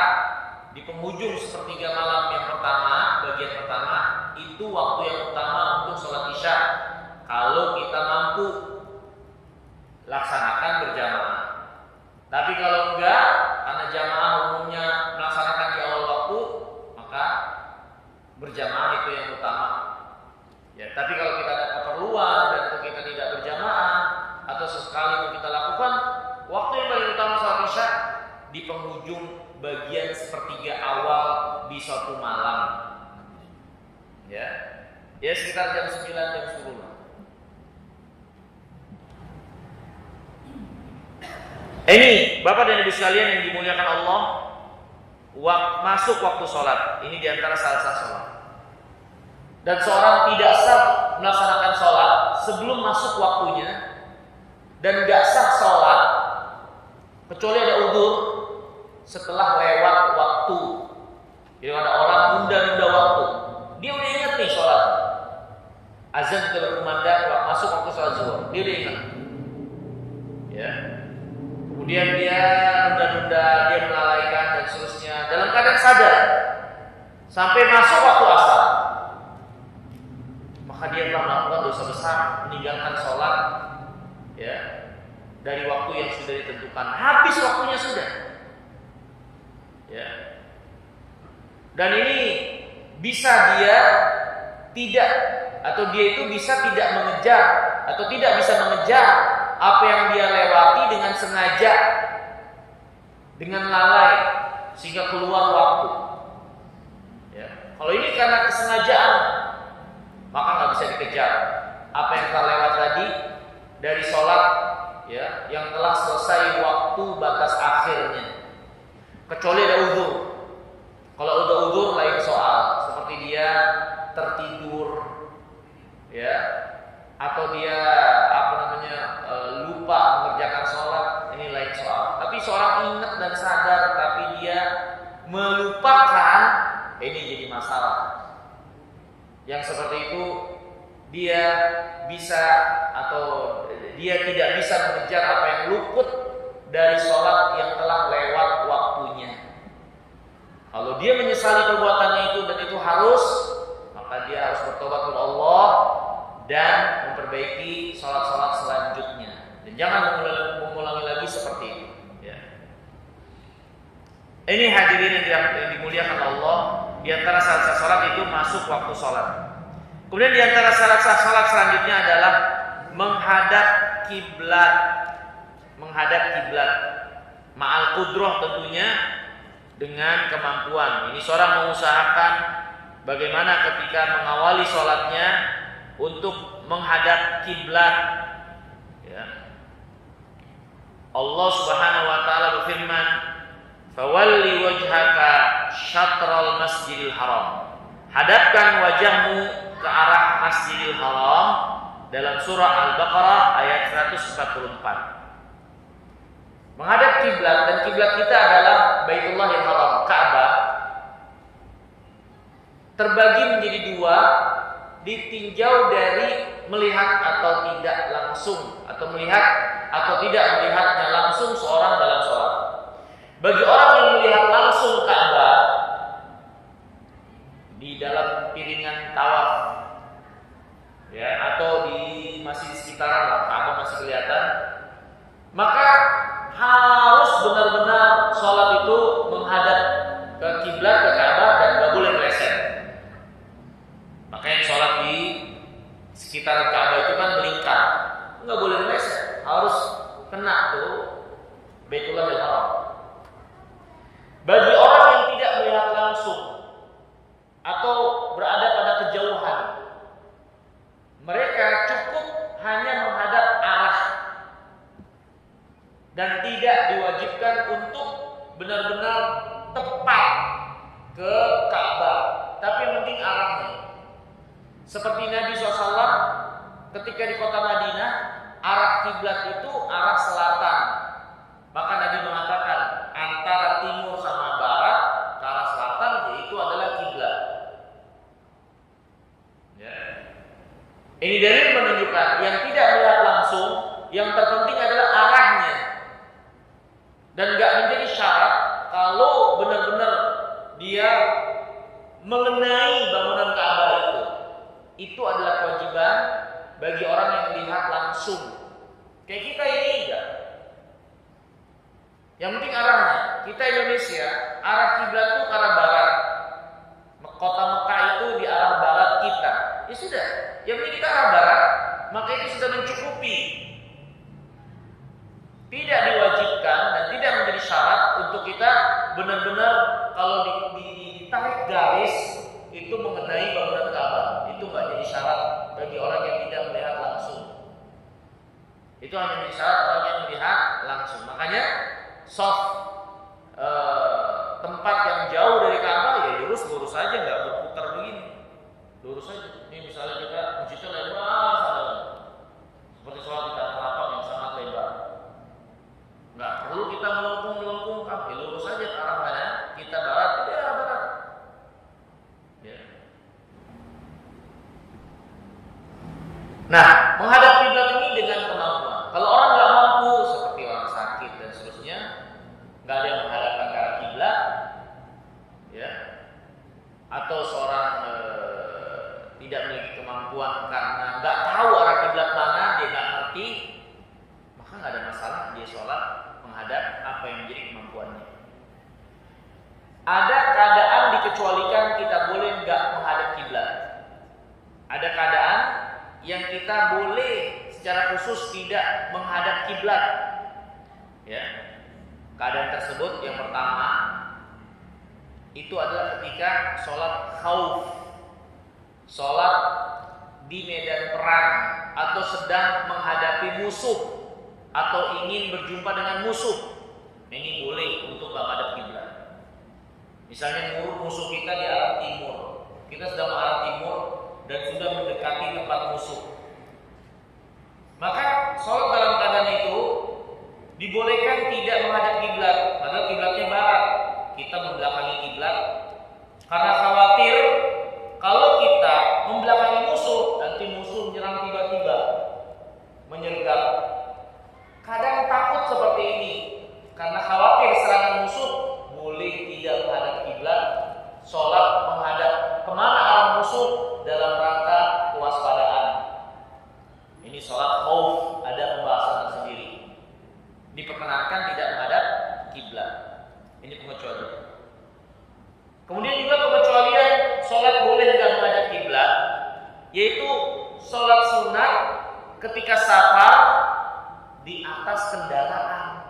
Speaker 4: di penghujung sepertiga malam yang pertama, bagian pertama, itu waktu yang utama untuk sholat isya. Kalau kita mampu laksanakan berjamaah. Tapi kalau enggak, karena jamaah umumnya melaksanakan di awal waktu, maka berjamaah itu yang utama. Ya, tapi kalau kita ada keperluan dan kita tidak berjamaah atau sesekali pun kita lakukan, waktu yang paling utama sholat isya di penghujung bagian sepertiga awal di suatu malam. Ya sekitar jam 9, jam 10. Ini Bapak dan Ibu sekalian yang dimuliakan Allah, masuk waktu sholat. Ini diantara sah-sah sholat. Dan seorang tidak sah melaksanakan sholat sebelum masuk waktunya, dan gak sah sholat kecuali ada uzur setelah lewat waktu. Jadi ada orang nunda-nunda waktu, dia udah ingat nih sholat, azan sudah berkumandang, masuk waktu sholat zuhur, dia udah ingat. Ya. Kemudian dia nunda-nunda, dia melalaikan dan seterusnya dalam keadaan sadar sampai masuk waktu asar, maka dia telah melakukan dosa besar, meninggalkan sholat, ya, dari waktu yang sudah ditentukan. Habis waktunya sudah, ya. Dan ini bisa dia tidak, atau dia itu bisa tidak mengejar, atau tidak bisa mengejar apa yang dia lewati dengan sengaja, dengan lalai, sehingga keluar waktu. Ya. Kalau ini karena kesengajaan, maka nggak bisa dikejar. apa yang telah lewat tadi dari sholat ya yang telah selesai waktu batas akhirnya, kecuali ada uzur. Kalau udah uzur lain soal, seperti dia tertidur ya, atau dia lupa mengerjakan sholat, ini lain soal. Tapi seorang ingat dan sadar tapi dia melupakan, ini jadi masalah. Yang seperti itu dia bisa atau dia tidak bisa mengejar apa yang luput dari sholat yang telah lewat waktunya. Kalau dia menyesali perbuatannya itu dan itu harus, maka dia harus bertobat kepada Allah dan memperbaiki sholat-sholat selanjutnya. Dan jangan mengulangi lagi seperti itu. Ya. Ini hadirin yang dimuliakan Allah. Di antara syarat sholat itu masuk waktu sholat. Kemudian di antara syarat sholat selanjutnya adalah menghadap kiblat. Menghadap kiblat. Ma'al qudrah tentunya dengan kemampuan. Ini seorang mengusahakan bagaimana ketika mengawali sholatnya untuk menghadap kiblat. Ya. Allah Subhanahu wa taala berfirman, "Fawalli wajhaka syatral masjidil haram." Hadapkan wajahmu ke arah Masjidil Haram dalam surah Al-Baqarah ayat 144. Menghadap kiblat, dan kiblat kita adalah Baitullahil Haram, Ka'bah. Terbagi menjadi dua, ditinjau dari melihat atau tidak langsung, atau melihat atau tidak melihatnya langsung seorang dalam sholat. Bagi orang yang melihat langsung Ka'bah di dalam piringan tawaf, ya, atau masih di sekitaran lah, Ka'bah masih kelihatan, maka harus benar-benar sholat itu menghadap ke kiblat, ke Ka'bah, dan nggak boleh meleset. Makanya sholat di sekitar Ka'bah itu kan melingkar, nggak boleh meleset, harus kena tuh Baitullahil Haram. Bagi orang yang tidak melihat langsung atau berada pada kejauhan, mereka cukup hanya menghadap arah dan tidak diwajibkan untuk benar-benar tepat ke Ka'bah, tapi yang penting arahnya. Seperti Nabi SAW ketika di kota Madinah, arah kiblat itu arah selatan. Maka Nabi mengatakan antara timur sama barat ke arah selatan, yaitu adalah kiblat. Ya. Ini dalil menunjukkan yang tidak melihat langsung, yang terpenting adalah arahnya. Dan gak menjadi syarat kalau benar-benar dia mengenai bangunan Ka'bah itu. Itu adalah kewajiban bagi orang yang melihat langsung. Kayak kita ini enggak. Yang penting arahnya. Kita Indonesia, arah kiblat itu ke arah barat. Kota Mekah itu di arah barat kita. Ya sudah, yang penting kita arah barat, maka itu sudah mencukupi. Tidak diwajibkan dan tidak menjadi syarat untuk kita benar-benar kalau ditarik garis itu mengenai bangunan Ka'bah. Itu nggak jadi syarat bagi orang yang tidak melihat langsung. Itu hanya menjadi syarat orang yang melihat langsung. Makanya tempat yang jauh dari Ka'bah ya lurus saja, nggak berputar begini. Lurus saja. Ini misalnya kita masjidnya lebar sana, seperti sholat di tanah lapang yang sangat lebar. Nggak perlu kita melengkung kaki, lurus saja ke arah mana? Kita barat, itu arah barat. Ya. Nah, menghadap kiblat ini dengan kemampuan. Kalau orang nggak mampu, seperti orang sakit dan seterusnya, nggak ada yang menghadapkan ke arah kiblat, ya, atau seorang tidak memiliki kemampuan karena nggak tahu arah kiblat mana, dia nggak ngerti, maka nggak ada masalah dia sholat menghadap apa yang menjadi kemampuannya. Ada keadaan dikecualikan kita boleh nggak menghadap kiblat. Ada keadaan yang kita boleh secara khusus tidak menghadap kiblat. Ya. Keadaan tersebut yang pertama itu adalah ketika sholat khauf, sholat di medan perang atau sedang menghadapi musuh atau ingin berjumpa dengan musuh, ini boleh untuk menghadap kiblat. Misalnya musuh kita di arah timur, kita sedang mengarah timur dan sudah mendekati tempat musuh, maka sholat dalam keadaan itu dibolehkan tidak menghadap kiblat, padahal kiblatnya barat. Kita membelakangi kiblat karena khawatir kalau kita membelakangi musuh, nanti musuh menyerang tiba-tiba, menyergap. Kadang takut seperti ini, karena khawatir serangan musuh, boleh tidak menghadap kiblat, sholat menghadap kemana arah musuh dalam rangka kewaspadaan. Ini sholat khauf, ada pembahasan tersendiri. Diperkenankan tidak menghadap kiblat. Ini pengecualian. Kemudian juga pengecualian sholat boleh tidak menghadap kiblat, yaitu sholat sunat ketika safar di atas kendaraan.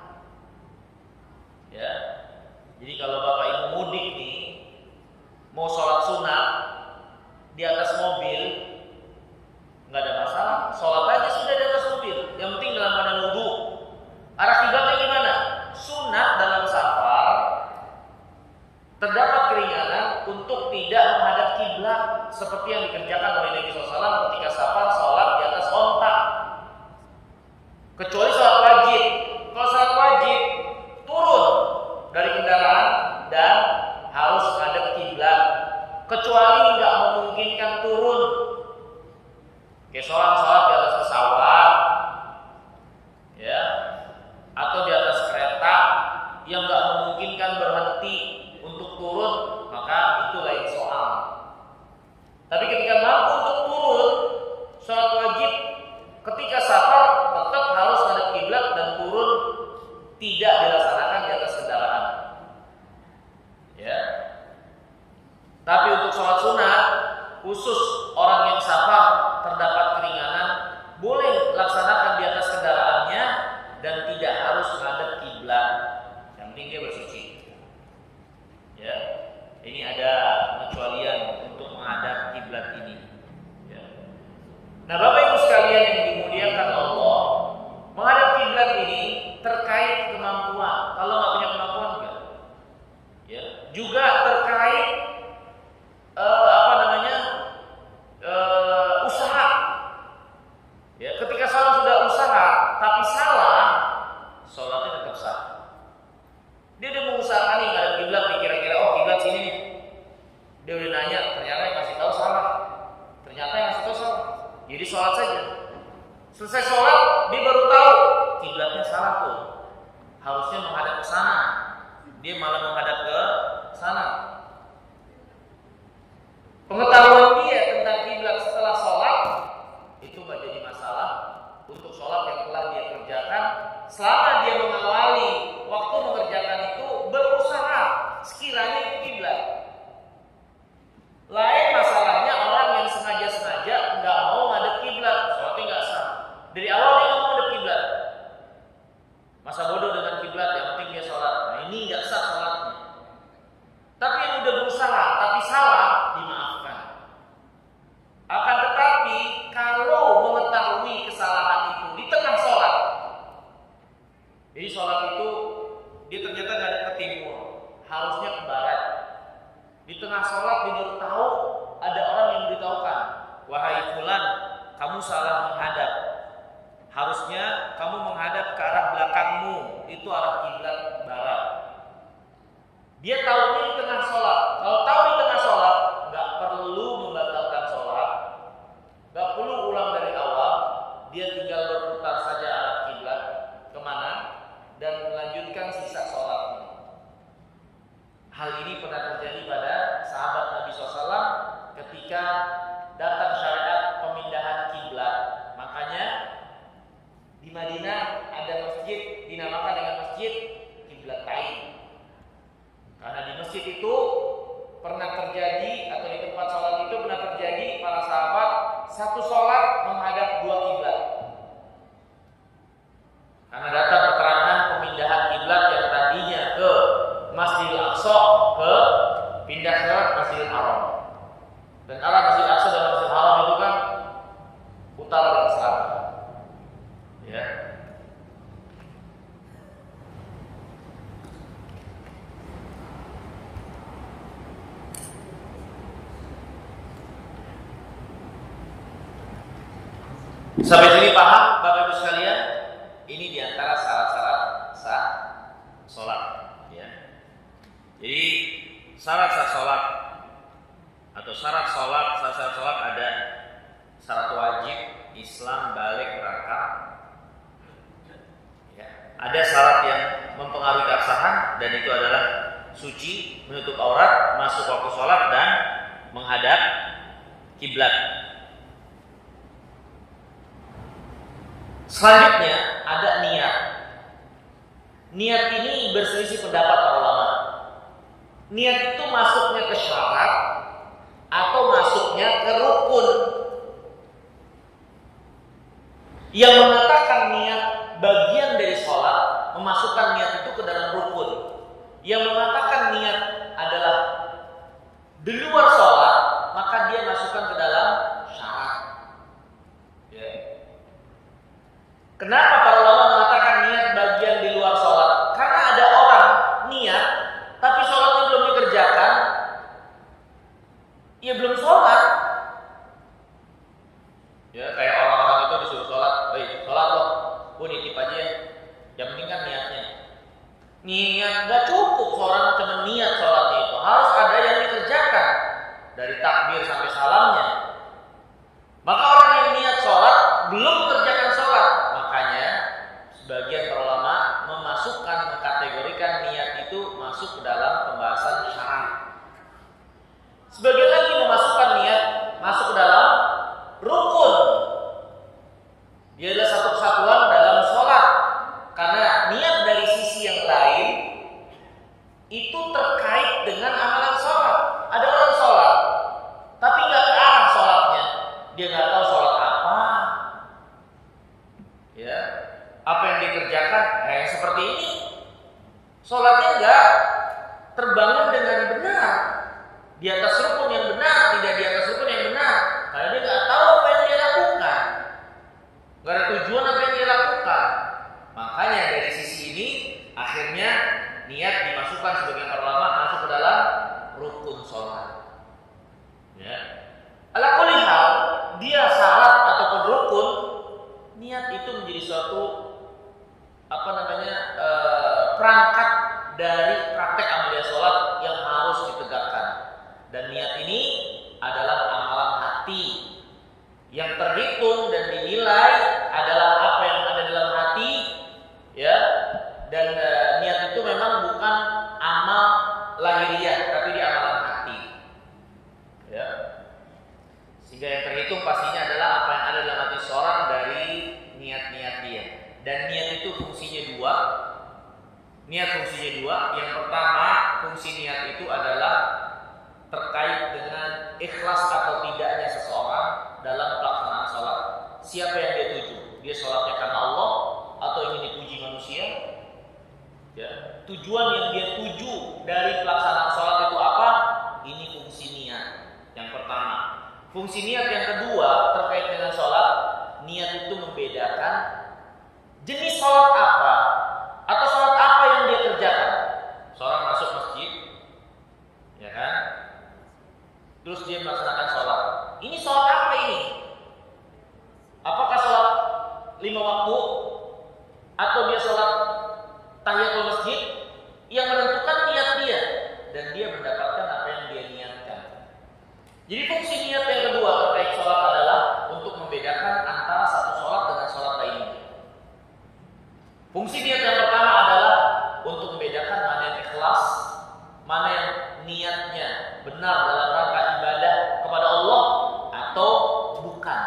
Speaker 4: Ya, jadi kalau bapak ibu mudik nih, mau sholat sunat di atas mobil, nggak ada masalah. Sholat aja sudah di atas mobil. Yang penting dalam keadaan wudu. Arah kiblatnya gimana? Sunat dalam safar terdapat keringanan untuk tidak menghadap kiblat seperti yang dikerjakan oleh Nabi SAW ketika safar sholat di atas onta. Kecuali sholat wajib. Kalau sholat wajib turun dari kendaraan dan harus menghadap kiblat. Kecuali nggak memungkinkan turun, kayak sholat di atas pesawat, ya, atau di atas kereta yang nggak memungkinkan berhenti untuk turun, maka itu lain soal. Tapi ketika mampu untuk turun, sholat wajib ketika safar tetap harus menghadap kiblat dan turun tidak dilaksanakan di atas kendaraan. Ya. Tapi untuk sholat sunat, khusus orang yang safar terdapat keringanan, boleh laksanakan di atas kendaraannya dan tidak harus menghadap kiblat. Yang penting dia bersuci. Ya, ini ada pengecualian untuk menghadap kiblat ini. Ya. Nah, Bapak Ibu sekalian yang dimuliakan Allah, menghadap kiblat ini terkait kemampuan. Kalau nggak punya kemampuan enggak. Ya, juga terkait usaha. Ya, ketika seorang sudah usaha tapi salah, sholatnya tetap sah. Dia udah mengusahakan nih ada kiblat nih, kira-kira kiblat sini nih. Dia udah nanya, ternyata yang kasih tahu salah. Jadi sholat saja. Selesai sholat, dia baru tahu kiblatnya salah tuh. Harusnya menghadap ke sana. Dia malah menghadap ke sana. Pengetahuan dia tentang kiblat setelah sholat itu nggak jadi masalah untuk sholat yang telah dia kerjakan selama dia mengawali waktu mengerjakan itu berusaha sekiranya itu kiblat. Lain masalahnya orang yang sengaja nggak mau menghadap kiblat, sholatnya nggak sah. Dari awal dia nggak mau menghadap kiblat, masa bodoh dengan kiblat, yang penting dia sholat. Nah ini nggak sah sholatnya. Tapi yang udah berusaha tapi salah dimaafkan. Akan tetapi kalau mengetahui kesalahan itu di tengah sholat, jadi sholat itu dia ternyata nggak ada ke timur, harusnya ke barat. Di tengah sholat dia baru tahu, ada orang yang memberitahukan, wahai fulan, kamu salah menghadap. Harusnya kamu menghadap ke arah belakangmu, itu arah kiblat barat. Dia tahunya di tengah sholat. Kalau tahu di tengah sholat, nggak perlu membatalkan sholat, nggak perlu ulang dari awal. Dia tinggal berputar saja arah kiblat kemana dan melanjutkan sisa sholatnya. Hal ini pernah terjadi pada sahabat Nabi SAW ketika datang syariat pemindahan kiblat. Makanya di Madinah ada masjid dinamakan dengan masjid Qiblatain. Karena di masjid itu pernah terjadi, atau di tempat sholat itu pernah terjadi para sahabat satu sholat menghadap dua kiblat. Karena datang keterangan pemindahan kiblat yang tadinya ke Masjidil Aqsa pindah ke Masjidil Haram. Dan arah Masjidil Aqsa dan Masjidil Haram itu kan Sampai sini paham Bapak Ibu sekalian? Ini diantara syarat-syarat sah sholat, ya. Jadi syarat sah sholat atau syarat sholat ada syarat wajib, Islam, balik, raka. Ya. Ada syarat yang mempengaruhi keabsahan dan itu adalah suci, menutup aurat, masuk waktu sholat dan menghadap kiblat. Selanjutnya ada niat. Niat ini berselisih pendapat para ulama. Niat itu masuknya ke syarat atau masuknya ke rukun. Yang mengatakan niat bagian dari sholat memasukkan niat itu ke dalam rukun. Yang mengatakan niat adalah di luar sholat maka dia masukkan ke dalam syarat. Ya. Kenapa para ulama mengatakan niat bagian di luar sholat? Karena ada orang niat tapi sholatnya belum dikerjakan, ya belum sholat. Ya kayak orang-orang itu disuruh sholat, sholat loh, nitip aja ya. Yang penting kan niatnya. Niat gak cukup seorang cuma niat sholatnya itu, harus ada yang dikerjakan dari takbir sampai salamnya. Maka orang yang niat sholat belum mengerjakan sholat, makanya sebagian para ulama mengkategorikan niat itu masuk ke dalam pembahasan syarat. Sebagian lagi memasukkan niat masuk ke dalam rukun. Dia adalah satu kesatuan dalam sholat. Karena niat dari sisi yang lain itu terkait dengan amalan sholat. Ada orang sholat, tapi nggak ke arah sholatnya. Dia nggak tahu sholat apa. Ya, apa yang dikerjakan? Yang seperti ini. Sholatnya nggak terbangun dengan benar. Di atas rukun yang benar, tidak di atas rukun yang benar. Karena dia nggak tahu apa yang dia lakukan. Nggak ada tujuan apa yang dia lakukan. Makanya dari sisi ini akhirnya niat dimasukkan sebagai para ulama masuk ke dalam rukun sholat. Ya. Ala kulli hal, dia syarat ataupun rukun, niat itu menjadi suatu perangkat dari praktek amalia sholat yang harus ditegakkan. Dan niat ini adalah amalan hati yang terhitung dan dinilai adalah apa yang ada dalam hati, ya. Dan niat itu memang bukan amal lahiriah, tapi dia amalan hati, ya. Sehingga yang terhitung pastinya adalah apa yang ada dalam hati seorang dari niat-niat dia. Dan niat itu fungsinya dua. Niat fungsinya dua. Yang pertama, fungsi niat itu adalah terkait dengan ikhlas atau tidaknya seseorang dalam pelaksanaan sholat. Siapa yang dia tuju? Dia sholatnya karena Allah atau ingin dipuji manusia? Ya. Tujuan yang dia tuju dari pelaksanaan sholat itu apa? Ini fungsi niat yang pertama. Fungsi niat yang kedua terkait dengan sholat. Niat itu membedakan jenis sholat apa atau sholat apa yang dia kerjakan. Seorang masuk masjid, ya kan? Terus dia melaksanakan sholat. Ini sholat apa ini? Apakah sholat 5 waktu atau dia sholat tahiyatul masjid? Yang menentukan niat dia dan dia mendapatkan apa yang dia niatkan. Jadi fungsi niat yang kedua terkait sholat adalah untuk membedakan antara satu sholat dengan sholat lainnya. Fungsi niat yang pertama adalah untuk membedakan mana yang ikhlas, mana yang niatnya benar dalam rangka ibadah kepada Allah atau bukan.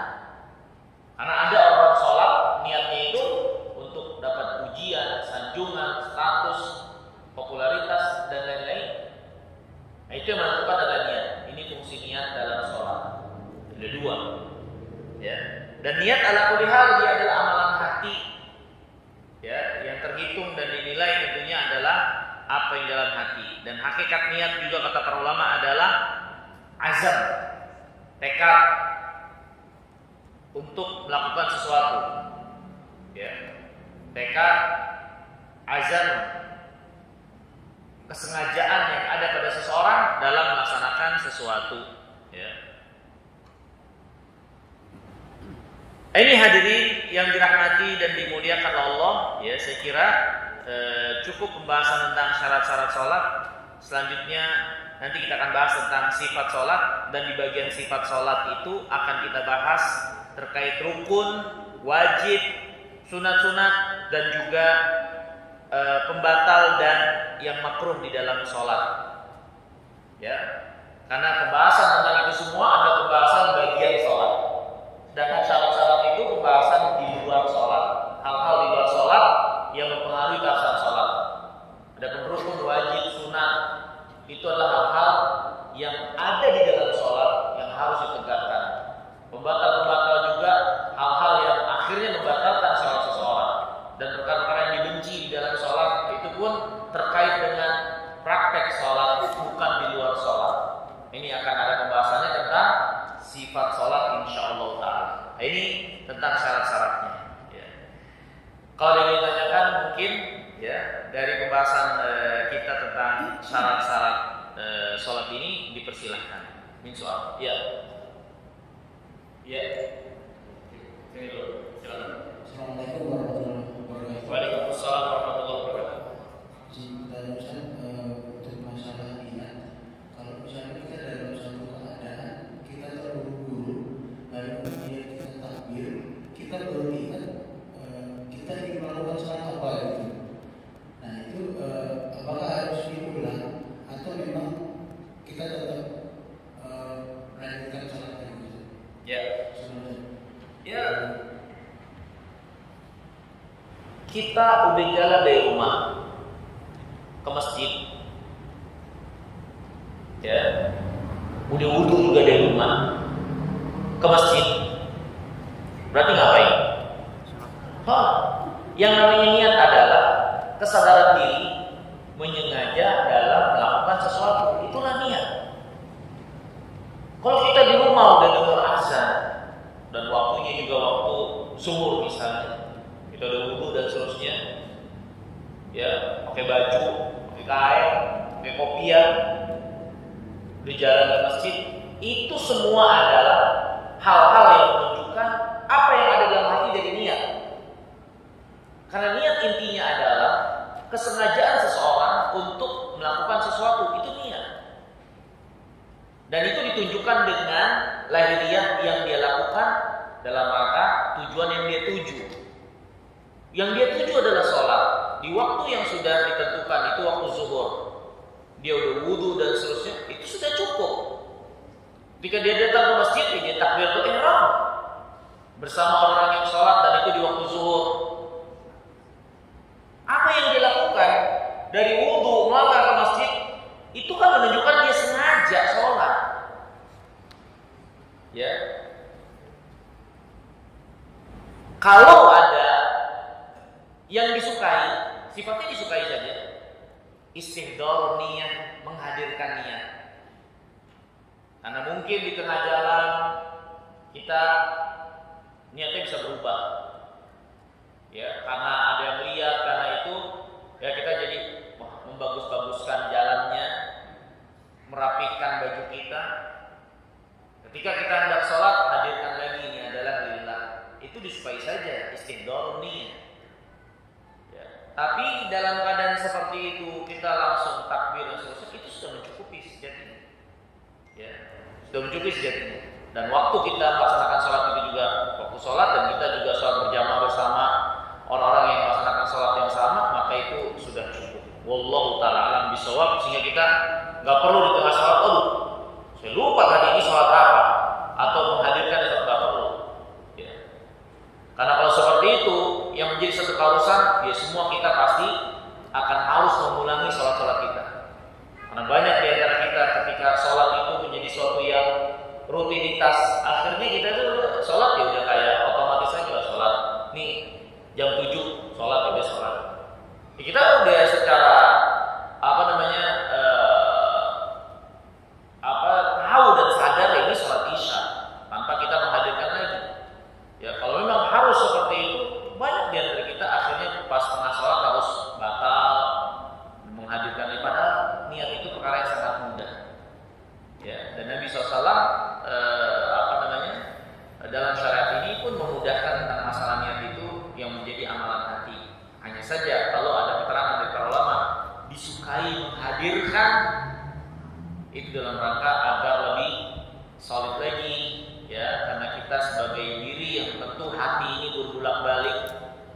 Speaker 4: Karena ada orang sholat niatnya itu untuk dapat pujian, sanjungan, status, popularitas dan lain-lain. Nah, itu yang menentukan adalah niat. Ini fungsi niat dalam sholat. Ada dua, ya. Dan niat ala kulli hal dia adalah amalan hati, ya, yang terhitung dan dinilai tentunya adalah apa yang dalam hati. Dan hakikat niat juga kata para ulama adalah azam, tekad untuk melakukan sesuatu, ya. Tekad, azam, kesengajaan yang ada pada seseorang dalam melaksanakan sesuatu, ya. Ini hadirin yang dirahmati dan dimuliakan Allah, ya saya kira cukup pembahasan tentang syarat-syarat sholat. Selanjutnya nanti kita akan bahas tentang sifat sholat, dan di bagian sifat sholat itu akan kita bahas terkait rukun, wajib, sunat-sunat, dan juga pembatal dan yang makruh di dalam sholat. Ya, karena pembahasan tentang itu semua ada pembahasan bagian sholat. Sedangkan syarat-syarat itu pembahasan di luar sholat, hal-hal di luar sholat yang mempengaruhi keabsahan sholat. Ada rukun, wajib, sunat, itu adalah hal-hal yang ada di dalam sholat yang harus ditegakkan. Pembatal-pembatal juga hal-hal yang akhirnya membatalkan sholat seseorang, dan perkara-perkara yang dibenci di dalam sholat itu pun terkait dengan praktek sholat, bukan di luar sholat. Ini akan ada pembahasannya tentang sifat sholat insyaallah ta'ala. Ini tentang syarat-syaratnya, ya. Kalau yang ditanyakan mungkin ya dari pembahasan kita tentang syarat-syarat sholat ini dipersilahkan. Min soal, ya. Ya. Ini dulu, silakan.
Speaker 3: Assalamualaikum warahmatullahi wabarakatuh.
Speaker 4: Waalaikumsalam warahmatullahi wabarakatuh.
Speaker 3: Dan Ustaz, untuk masalah niat, kalau misalnya kita dalam satu keadaan kita terburu-buru, lalu kemudian kita takbir, kita baru ingat kita ingin melakukan sholat apa gitu. Nah itu apakah harus diulang atau memang kita tetap melanjutkan sholat itu?
Speaker 4: Ya. Ya. Kita udah jalan dari rumah ke masjid, ya, udah wudu juga dari rumah ke masjid, berarti ngapain? Yang namanya niat adalah kesadaran diri menyengaja dalam melakukan sesuatu, itulah niat. Kalau kita di rumah udah dengar azan dan waktunya juga waktu zuhur misalnya, kita udah wudu dan seterusnya, ya, pakai baju, pakai kain, pakai kopiah, di jalan ke masjid, itu semua adalah hal-hal yang menunjukkan apa yang ada dalam hati dari niat. Karena niat intinya adalah kesengajaan seseorang untuk melakukan sesuatu, itu niat. Dan itu ditunjukkan dengan lahiriah yang dia lakukan dalam rangka tujuan yang dia tuju. Yang dia tuju adalah sholat di waktu yang sudah ditentukan, itu waktu zuhur. Dia udah wudu dan seterusnya, itu sudah cukup. Ketika dia datang ke masjid, dia takbiratul ihram bersama orang yang sholat, dan itu di waktu zuhur. Apa yang dia lakukan dari wudu melangkah ke masjid, itu kan menunjukkan dia sengaja sholat. Ya. Kalau ada yang disukai, sifatnya disukai saja, istihdar niat, menghadirkan niat. Karena mungkin di tengah jalan kita niatnya bisa berubah, ya, karena ada yang lihat, karena itu ya kita jadi membagus-baguskan jalannya, merapikan baju kita. Ketika kita hendak sholat, hadirkan lagi ini adalah lillah. Itu disukai saja, istihdar niat. Tapi dalam keadaan seperti itu kita langsung takbir dan seterusnya, itu sudah mencukupi sejatinya. Ya, sudah mencukupi sejatinya. Dan waktu kita melaksanakan sholat itu juga waktu sholat, dan kita juga sholat berjamaah bersama orang-orang yang melaksanakan sholat yang sama, maka itu sudah cukup. Wallahu ta'ala alam bisawab, sehingga kita nggak perlu di tengah sholat, saya lupa tadi ini sholat apa, atau menghadirkan sholat nggak perlu. Ya. Karena kalau seperti itu, yang menjadi satu keharusan, ya semua kita pasti akan harus mengulangi sholat-sholat kita. Karena banyak di antara kita ketika sholat itu menjadi suatu yang rutinitas, akhirnya kita tuh sholat ya udah kayak otomatis aja sholat. Nih jam 7 sholat, ya udah sholat. Ya, kita udah secara tahu dan sadar ini sholat isya tanpa kita menghadirkan lagi. Ya kalau memang harus seperti itu, banyak di antara kita akhirnya pas tengah sholat harus batal menghadirkan ibadah. Niat itu perkara yang sangat mudah. Ya, dan Nabi SAW dalam syariat ini pun memudahkan Hanya saja kalau ada keterangan dari para ulama disukai menghadirkan itu dalam rangka agar lebih solid lagi, ya, karena kita sebagai diri yang tentu hati ini berbulak-balik,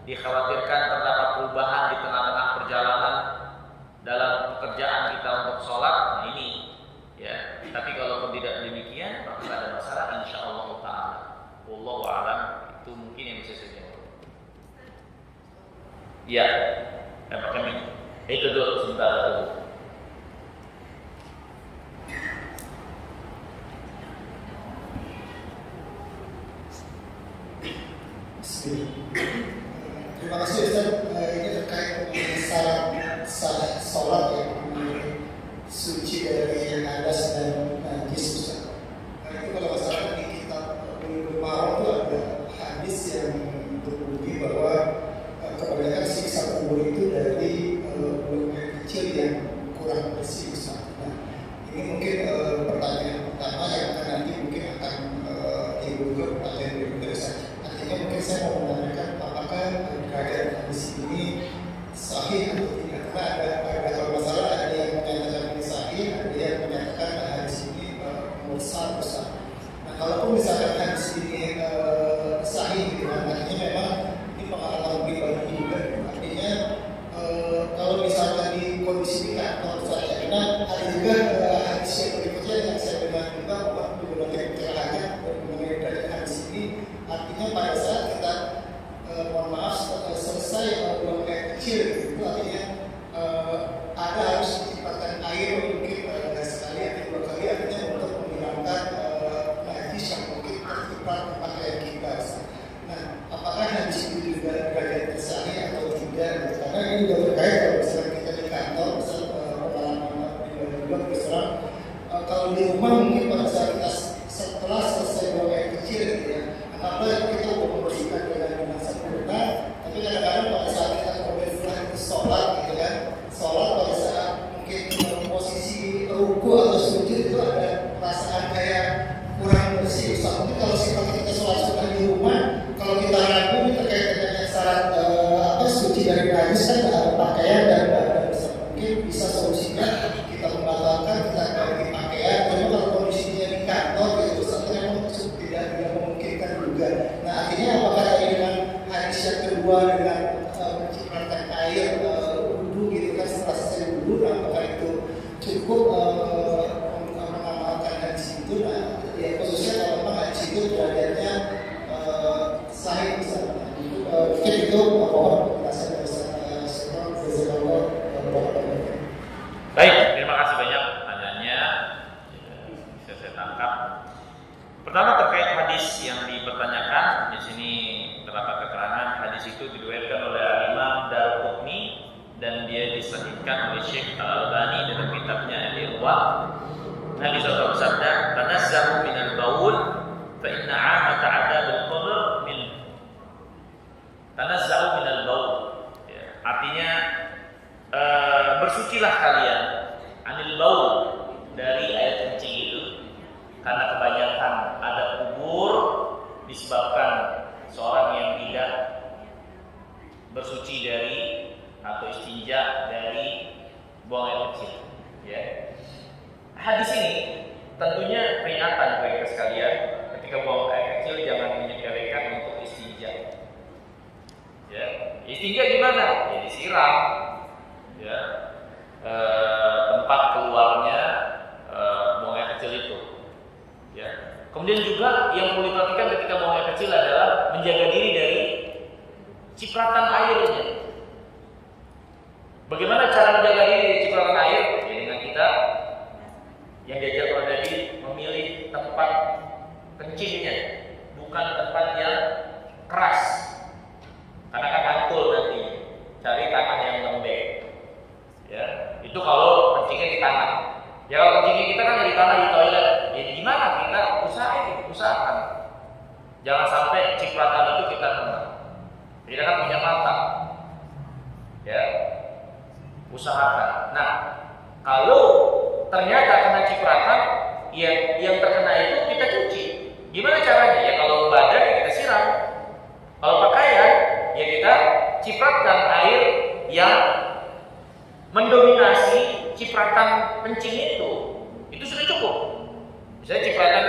Speaker 4: dikhawatirkan terdapat perubahan di tengah-tengah perjalanan dalam pekerjaan kita untuk sholat. Nah ini, ya. Tapi kalau tidak demikian, maka tidak ada masalah, insyaallah taala. Wallahu a'lam. Itu mungkin yang bisa saya jawab. Ya, apakah itu dulu sebentar dulu.
Speaker 5: Terima kasih Ustaz. Ini terkait dengan syarat sholat yang suci dari hadas dan najis Ustaz. Itu kalau masalah di kitab Bulughul Maram itu ada hadis yang berbunyi bahwa kebanyakan siksa kubur itu dari buang air kecil yang kurang bersih Ustaz. Nah, ini mungkin pertanyaan pertama yang akan nanti mungkin akan timbul ke pertanyaan berikutnya Ustaz. Artinya mungkin saya mau menanyakan apakah derajat hadis ini sahih atau tidak? Karena ada kalau masalah ada yang menyatakan ini sahih, ada yang menyatakan hadis ini mursal Ustaz. Nah, kalaupun misalkan hadis ini sahih, gitu, artinya memang ini pengalaman pribadi juga. Artinya kalau misalkan di kondisi kantor saja, karena ada juga hadis yang berikutnya yang saya dengar juga waktu berbagai pencerahannya mengenai derajat hadis ini. Artinya pada saat kita mohon maaf selesai buang air kecil, itu artinya ada harus diciptakan air mungkin sekali atau dua kali, artinya untuk menghilangkan najis yang mungkin tertimpa di pakaian kita. Nah, apakah hadis itu juga derajat sahih atau tidak? Karena ini juga terkait kalau misalnya kita di kantor, misalnya pengalaman juga terserah kalau di rumah mungkin pada saat kita setelah selesai buang air kecil, gitu ya, apakah kita mau membersihkan dengan sempurna, tapi kadang-kadang pada saat kita kemudian pulang ke sholat, gitu kan, sholat pada saat mungkin posisi ruku atau sujud itu ada perasaan kayak kurang bersih. Mungkin kalau sifat kita sholat sudah di rumah, kalau kita ragu ini terkait dengan syarat suci dari najis kan ada pakaian dan mungkin bisa solusinya kita membatalkan, kita ganti pakaian. Tapi kalau kondisinya di kantor itu memang tidak memungkinkan juga. Nah, artinya apakah dengan hadis yang kedua dengan menciptakan air wudhu gitu kan setelah selesai wudhu, apakah itu cukup mengamalkan hadis itu? Nah, ya khususnya kalau memang hadis itu derajatnya sahih misalnya. Mungkin itu mohon penjelasan dari Ustaz.
Speaker 4: Baik, terima kasih banyak pertanyaannya. Bisa saya tangkap. Pertama terkait hadis yang dipertanyakan, di sini terdapat keterangan hadis itu diriwayatkan oleh Imam Darqutni dan dia disahihkan oleh Syekh Al-Albani dalam kitabnya Al-Irwa. Nabi SAW bersabda, "Tanazzahu minal baul, fa inna 'amata 'adzabil qabr min." Tanazzahu minal baul. Ya, artinya bersucilah kalian anil baul, dari air kencing itu, karena kebanyakan ada kubur disebabkan seorang yang tidak bersuci dari atau istinja dari buang air kecil. Ya. Hadis ini tentunya peringatan bagi kita sekalian, ketika buang air kecil jangan menyepelekan untuk istinja. Ya, istinja gimana? Ya disiram. Ya, tempat keluarnya buang air kecil itu. Ya. Kemudian juga yang perlu diperhatikan ketika buang air kecil adalah menjaga diri dari cipratan airnya. Bagaimana cara menjaga diri dari cipratan air? Ya, dengan kita yang diajarkan tadi memilih tempat kencingnya, bukan tempat yang keras. Karena kan mantul nanti. Cari tanah yang lembek. Ya, itu kalau kencingnya di tanah. Ya kalau kencingnya kita kan di tanah di toilet, ya gimana kita usahakan. Jangan sampai cipratan itu kita kena. Kita kan punya mata. Ya, usahakan. Nah, kalau ternyata kena cipratan, yang terkena itu kita cuci. Gimana caranya? Ya kalau badan kita siram. Kalau pakaian, ya kita cipratkan air yang mendominasi cipratan kencing itu sudah cukup. Misalnya cipratan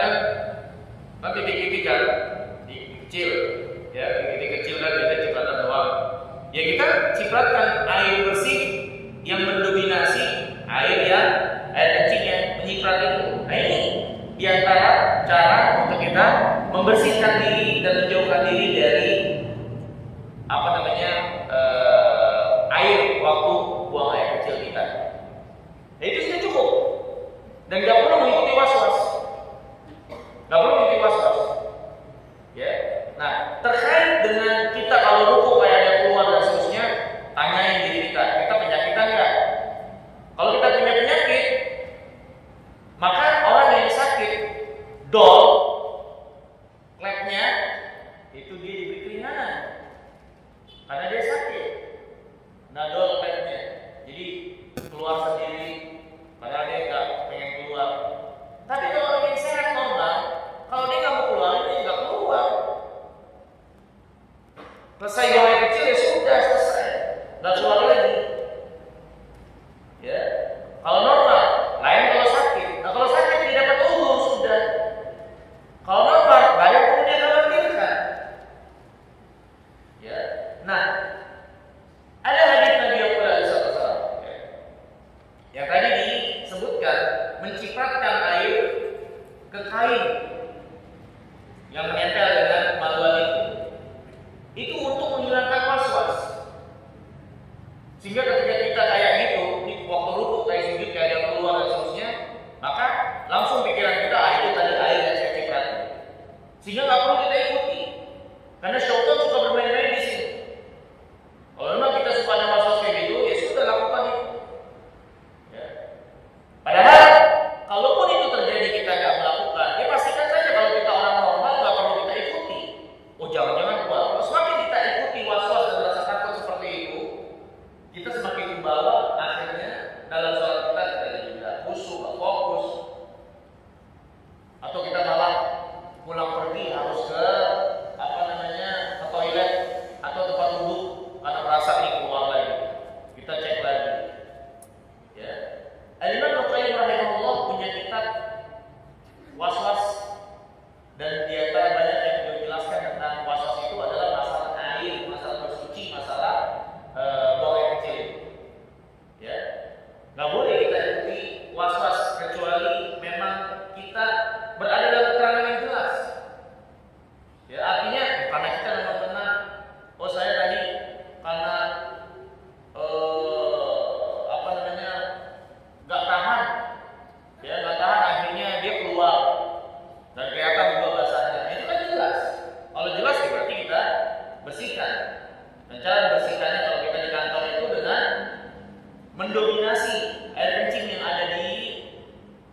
Speaker 4: kan titik-titik kan, kecil, ya titik kecil kan biasanya cipratan doang. Ya kita cipratkan air bersih yang mendominasi air kencingnya menyiprat itu. Nah ini diantara cara untuk kita membersihkan diri dan menjauhkan diri dari air waktu buang air kecil kita. Nah, itu sudah cukup dan nggak perlu mengikuti was-was, ya. Nah, terkait dengan kita kalau ruku kayak ada keluar dan seterusnya, tanyain diri kita penyakitan nggak? Kalau kita punya penyakit, maka orang yang sakit dol klepnya itu dia diberi keringanan karena dia sakit. Nah, dol klepnya jadi keluar sendiri padahal dia nggak pengen keluar. Tapi kalau orang yang sehat normal, kalau dia nggak mau keluar, dia nggak keluar. Selesai buang air kecil ya sudah selesai, nggak keluar lagi. Ya, kalau normal, lain kalau sakit. Nah kalau sakit tidak dapat uzur sudah. Kalau normal, nggak ada perlu dia khawatirkan. Ya, nah ada hadis Nabi SAW yang tadi disebutkan mencipratkan air ke kain yang menempel dengan kemaluan itu untuk menghilangkan was-was. Sehingga ketika kita kayak gitu, waktu rukuk kayak sujud kayak ada keluar dan seterusnya, maka langsung pikiran kita itu tadi air yang saya ciprati. Sehingga nggak perlu kita ikuti, karena syaitan suka bermain-main di sini. Kalau memang kita suka ada was-was kayak gitu, ya sudah lakukan itu. Ya. Padahal kalaupun itu terjadi kita nggak melakukan, ya pastikan saja kalau kita orang normal nggak perlu kita ikuti. Oh jangan-jangan buat. Semakin kita ikuti was-was dan rasa takut seperti itu, kita semakin membawa akhirnya dalam sholat kita jadi tidak khusyuk, tidak fokus, atau kita malah pulang pergi harus ke ke toilet atau tempat duduk karena merasa ini keluar lagi. Kita cek lagi. Ya. Al-Imam Al-Qayyim rahimahullah punya kitab was-was dan di antara banyak yang beliau jelaskan tentang was-was itu adalah masalah air, masalah bersuci, masalah buang air kecil. Ya, nggak boleh kita ikuti was-was kecuali memang kita berada dalam keterangan yang jelas. Ya, artinya karena kita memang pernah, oh saya tadi karena nggak tahan, ya nggak tahan akhirnya dia keluar dan kelihatan juga basahnya. Itu kan jelas. Kalau jelas ya berarti kita bersihkan. Dan cara membersihkannya kalau kita di kantor itu dengan mendominasi air kencing yang ada di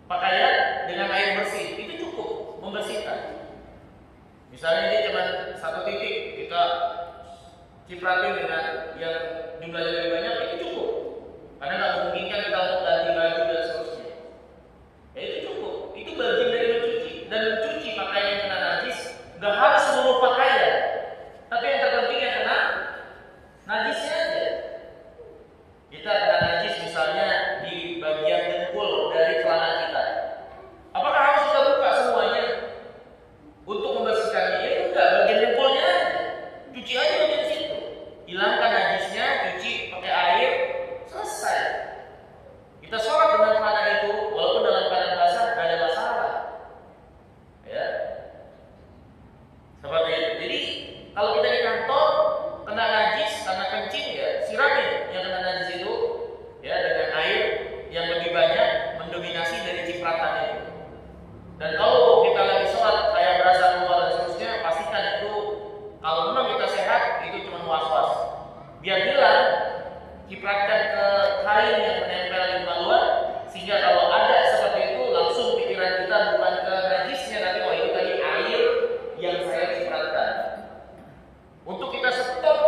Speaker 4: pakaian dengan air bersih, itu cukup membersihkan. Misalnya dia cuma satu titik, kita cipratin dengan yang jumlahnya lebih banyak, itu cukup. Karena nggak memungkinkan kita untuk ganti baju dan seterusnya. Ya itu cukup. Itu bagian dari mencuci. Dan mencuci pakaian yang kena najis nggak harus seluruh pakaian, tapi yang terpenting yang kena najisnya aja. Kita kena najis misalnya di bagian dengkul dari celana kita. Apakah harus kita buka semuanya untuk membersihkannya? Ya enggak, bagian dengkulnya aja. Cuci aja bagian situ. Hilangkan najisnya, cuci pakai air, selesai. Kita sholat dengan celana itu, walaupun dalam keadaan basah, tidak ada masalah. Ya, seperti itu. Jadi kalau kita di kantor kena najis karena kencing, ya siramin yang kena najis itu, ya dengan air yang lebih banyak mendominasi dari cipratan itu. Dan kalau kita lagi sholat kayak berasa keluar dan seterusnya, pastikan itu kalau memang kita sehat itu cuma was-was. Biar hilang, cipratkan ke kain yang menempel di kemaluan, sehingga kalau ada seperti itu langsung pikiran kita bukan ke najisnya, tapi oh itu tadi air yang saya cipratkan. Untuk kita stop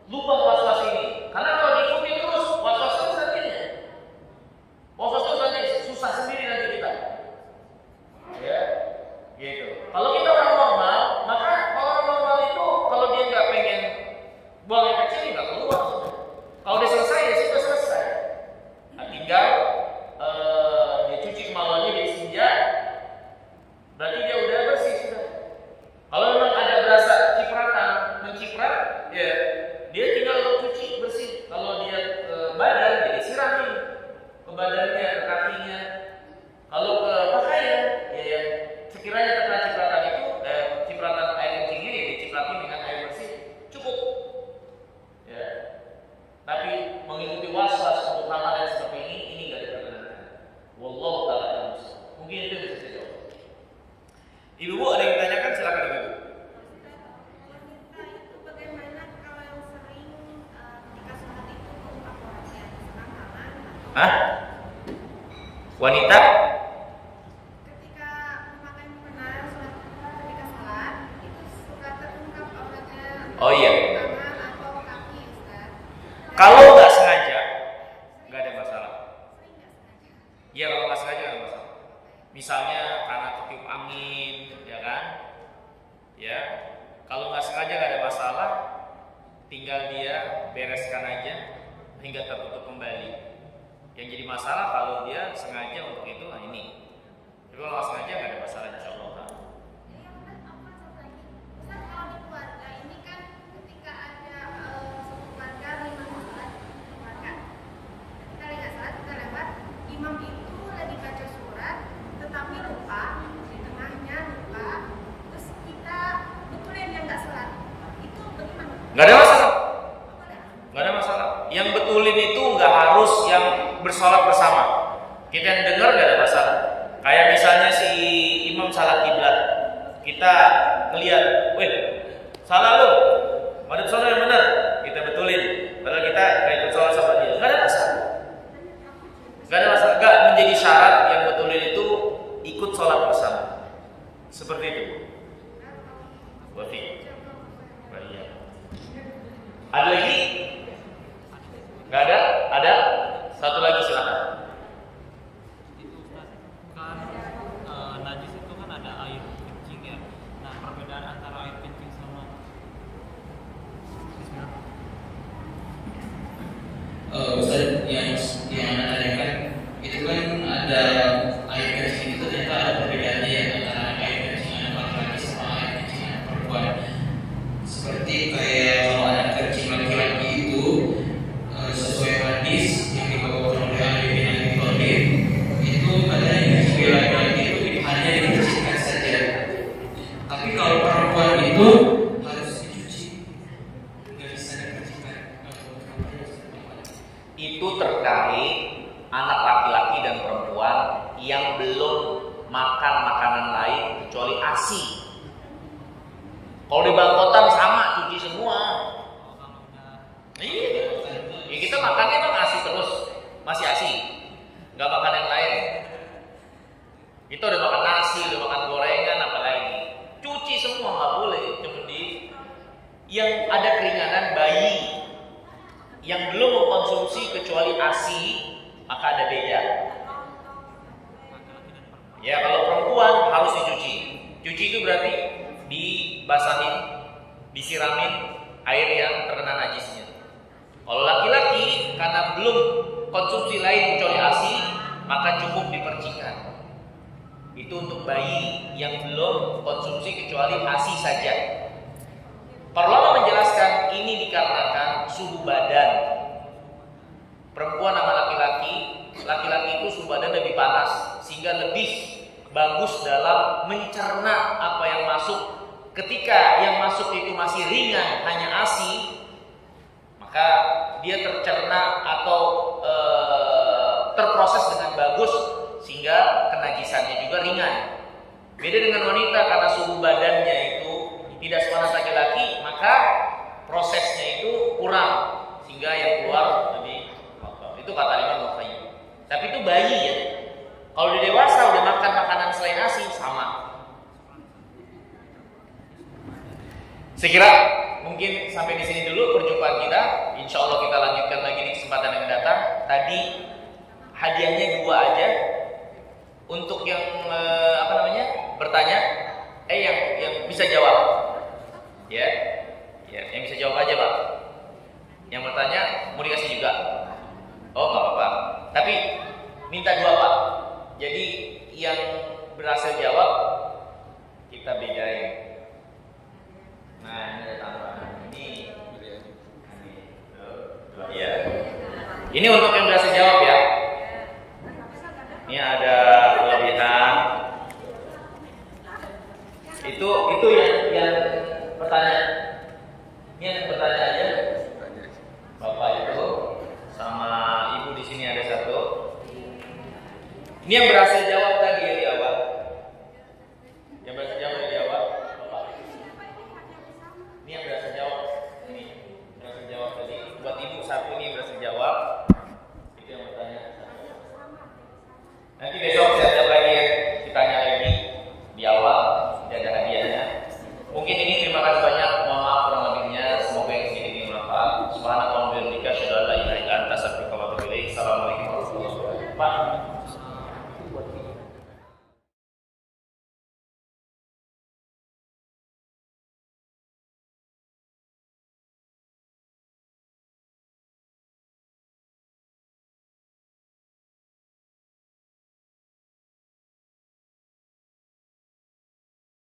Speaker 4: lubang was-was ini, karena kalau diikuti terus was-was terus nantinya, was-was terus nanti susah sendiri nanti kita. Ya, gitu. Kalau kita orang normal, maka orang normal itu kalau dia nggak pengen buang air Hah? Wanita?
Speaker 6: Ketika memakai mukena ketika salat itu suka terungkap auratnya.
Speaker 4: Oh iya.
Speaker 6: Tangan atau kaki, Ustaz.
Speaker 4: Kalau nggak sengaja, nggak ada masalah.
Speaker 6: Sering nggak sengaja.
Speaker 4: Iya, kalau nggak sengaja nggak ada masalah. Misalnya karena ketiup angin, ya kan? Ya, kalau nggak sengaja nggak ada masalah. Tinggal dia bereskan aja hingga tertutup kembali. Yang jadi masalah kalau dia sengaja untuk itu, nah ini. Tapi kalau nggak sengaja nggak ada masalah, insya Allah.
Speaker 6: Jadi yang kan apa satu lagi? Ustaz, kalau di keluarga ini kan ketika ada satu keluarga 5 salat keluarga. Ketika lagi nggak salat kita lewat, imam itu lagi baca surat, tetapi lupa di tengahnya lupa, terus kita betulin yang nggak salat. Itu bagaimana?
Speaker 4: Nggak ada masalah. Nggak ada masalah. Yang betulin itu nggak harus yang bersolat bersama. Kita yang dengar nggak ada masalah. Kayak misalnya si imam salah kiblat, kita ngelihat, weh, salah lu, madhab sholat yang benar, kita betulin. Padahal kita nggak ikut sholat sama dia, nggak ada masalah. Nggak ada masalah. Nggak menjadi syarat yang betulin itu ikut sholat bersama. Seperti itu. Wafi. Ada lagi? Nggak ada? Ada? Satu lagi silakan.
Speaker 2: Itu Ustaz, kan najis itu kan ada air kencing ya. Nah, perbedaan antara air kencing sama
Speaker 3: Ustaz, yang Anda tanyakan itu kan ada air kencing itu ternyata ada perbedaannya ya antara air kencing anak laki-laki sama air kencing anak perempuan. Seperti kayak kalau anak kencing laki-laki itu sesuai hadis yang dibawakan oleh Ali bin Abi Thalib itu katanya kencing laki-laki itu hanya dikencingkan saja. Tapi kalau perempuan itu harus dicuci, nggak bisa dikencingkan.
Speaker 4: Itu terkait anak laki-laki dan perempuan yang belum makan makanan lain kecuali ASI. Kalau di bangkotan sama cuci semua. Iya. Ya kita makannya kan ASI terus, masih ASI, nggak makan yang lain. Kita udah makan nasi, udah makan gorengan, apa lagi? Cuci semua nggak boleh. Cuma di yang ada keringanan bayi yang belum mengkonsumsi kecuali ASI, maka ada beda. Ya, kalau perempuan harus dicuci. Cuci itu berarti dibasahin, disiramin air yang terkena najisnya. Kalau laki-laki karena belum konsumsi lain kecuali ASI, maka cukup dipercikan. Itu untuk bayi yang belum konsumsi kecuali ASI saja. Para ulama menjelaskan ini dikarenakan suhu badan. Perempuan sama laki-laki itu suhu badan lebih panas sehingga lebih bagus dalam mencerna apa yang masuk. Ketika yang masuk itu masih ringan, hanya ASI, maka dia tercerna atau terproses dengan bagus sehingga kenajisannya juga ringan. Beda dengan wanita karena suhu badannya itu tidak sepanas laki-laki, maka prosesnya itu kurang sehingga yang keluar lebih kotor. Itu kata Imam Bukhari. Tapi itu bayi ya. Kalau di dewasa udah makan makanan selain ASI sama. Saya kira mungkin sampai di sini dulu perjumpaan kita. Insya Allah kita lanjutkan lagi di kesempatan yang datang. Tadi hadiahnya 2 aja. Untuk yang bertanya, yang bisa jawab, ya, yang bisa jawab aja Pak. Yang bertanya mau dikasih juga. Oh nggak apa-apa. Tapi minta 2 Pak. Jadi yang berhasil jawab kita bedain. Nah, ini ada tambahan. Ini. Ya. Ini untuk yang berhasil jawab ya. Ini ada kelebihan. Itu yang bertanya. Ini yang bertanya aja. Bapak itu sama ibu di sini ada 1. Ini yang berhasil jawab tadi di awal. Yang berhasil jawab di awal. Bapak. Ini yang berhasil jawab. Ini berhasil jawab tadi. Buat ibu 1 ini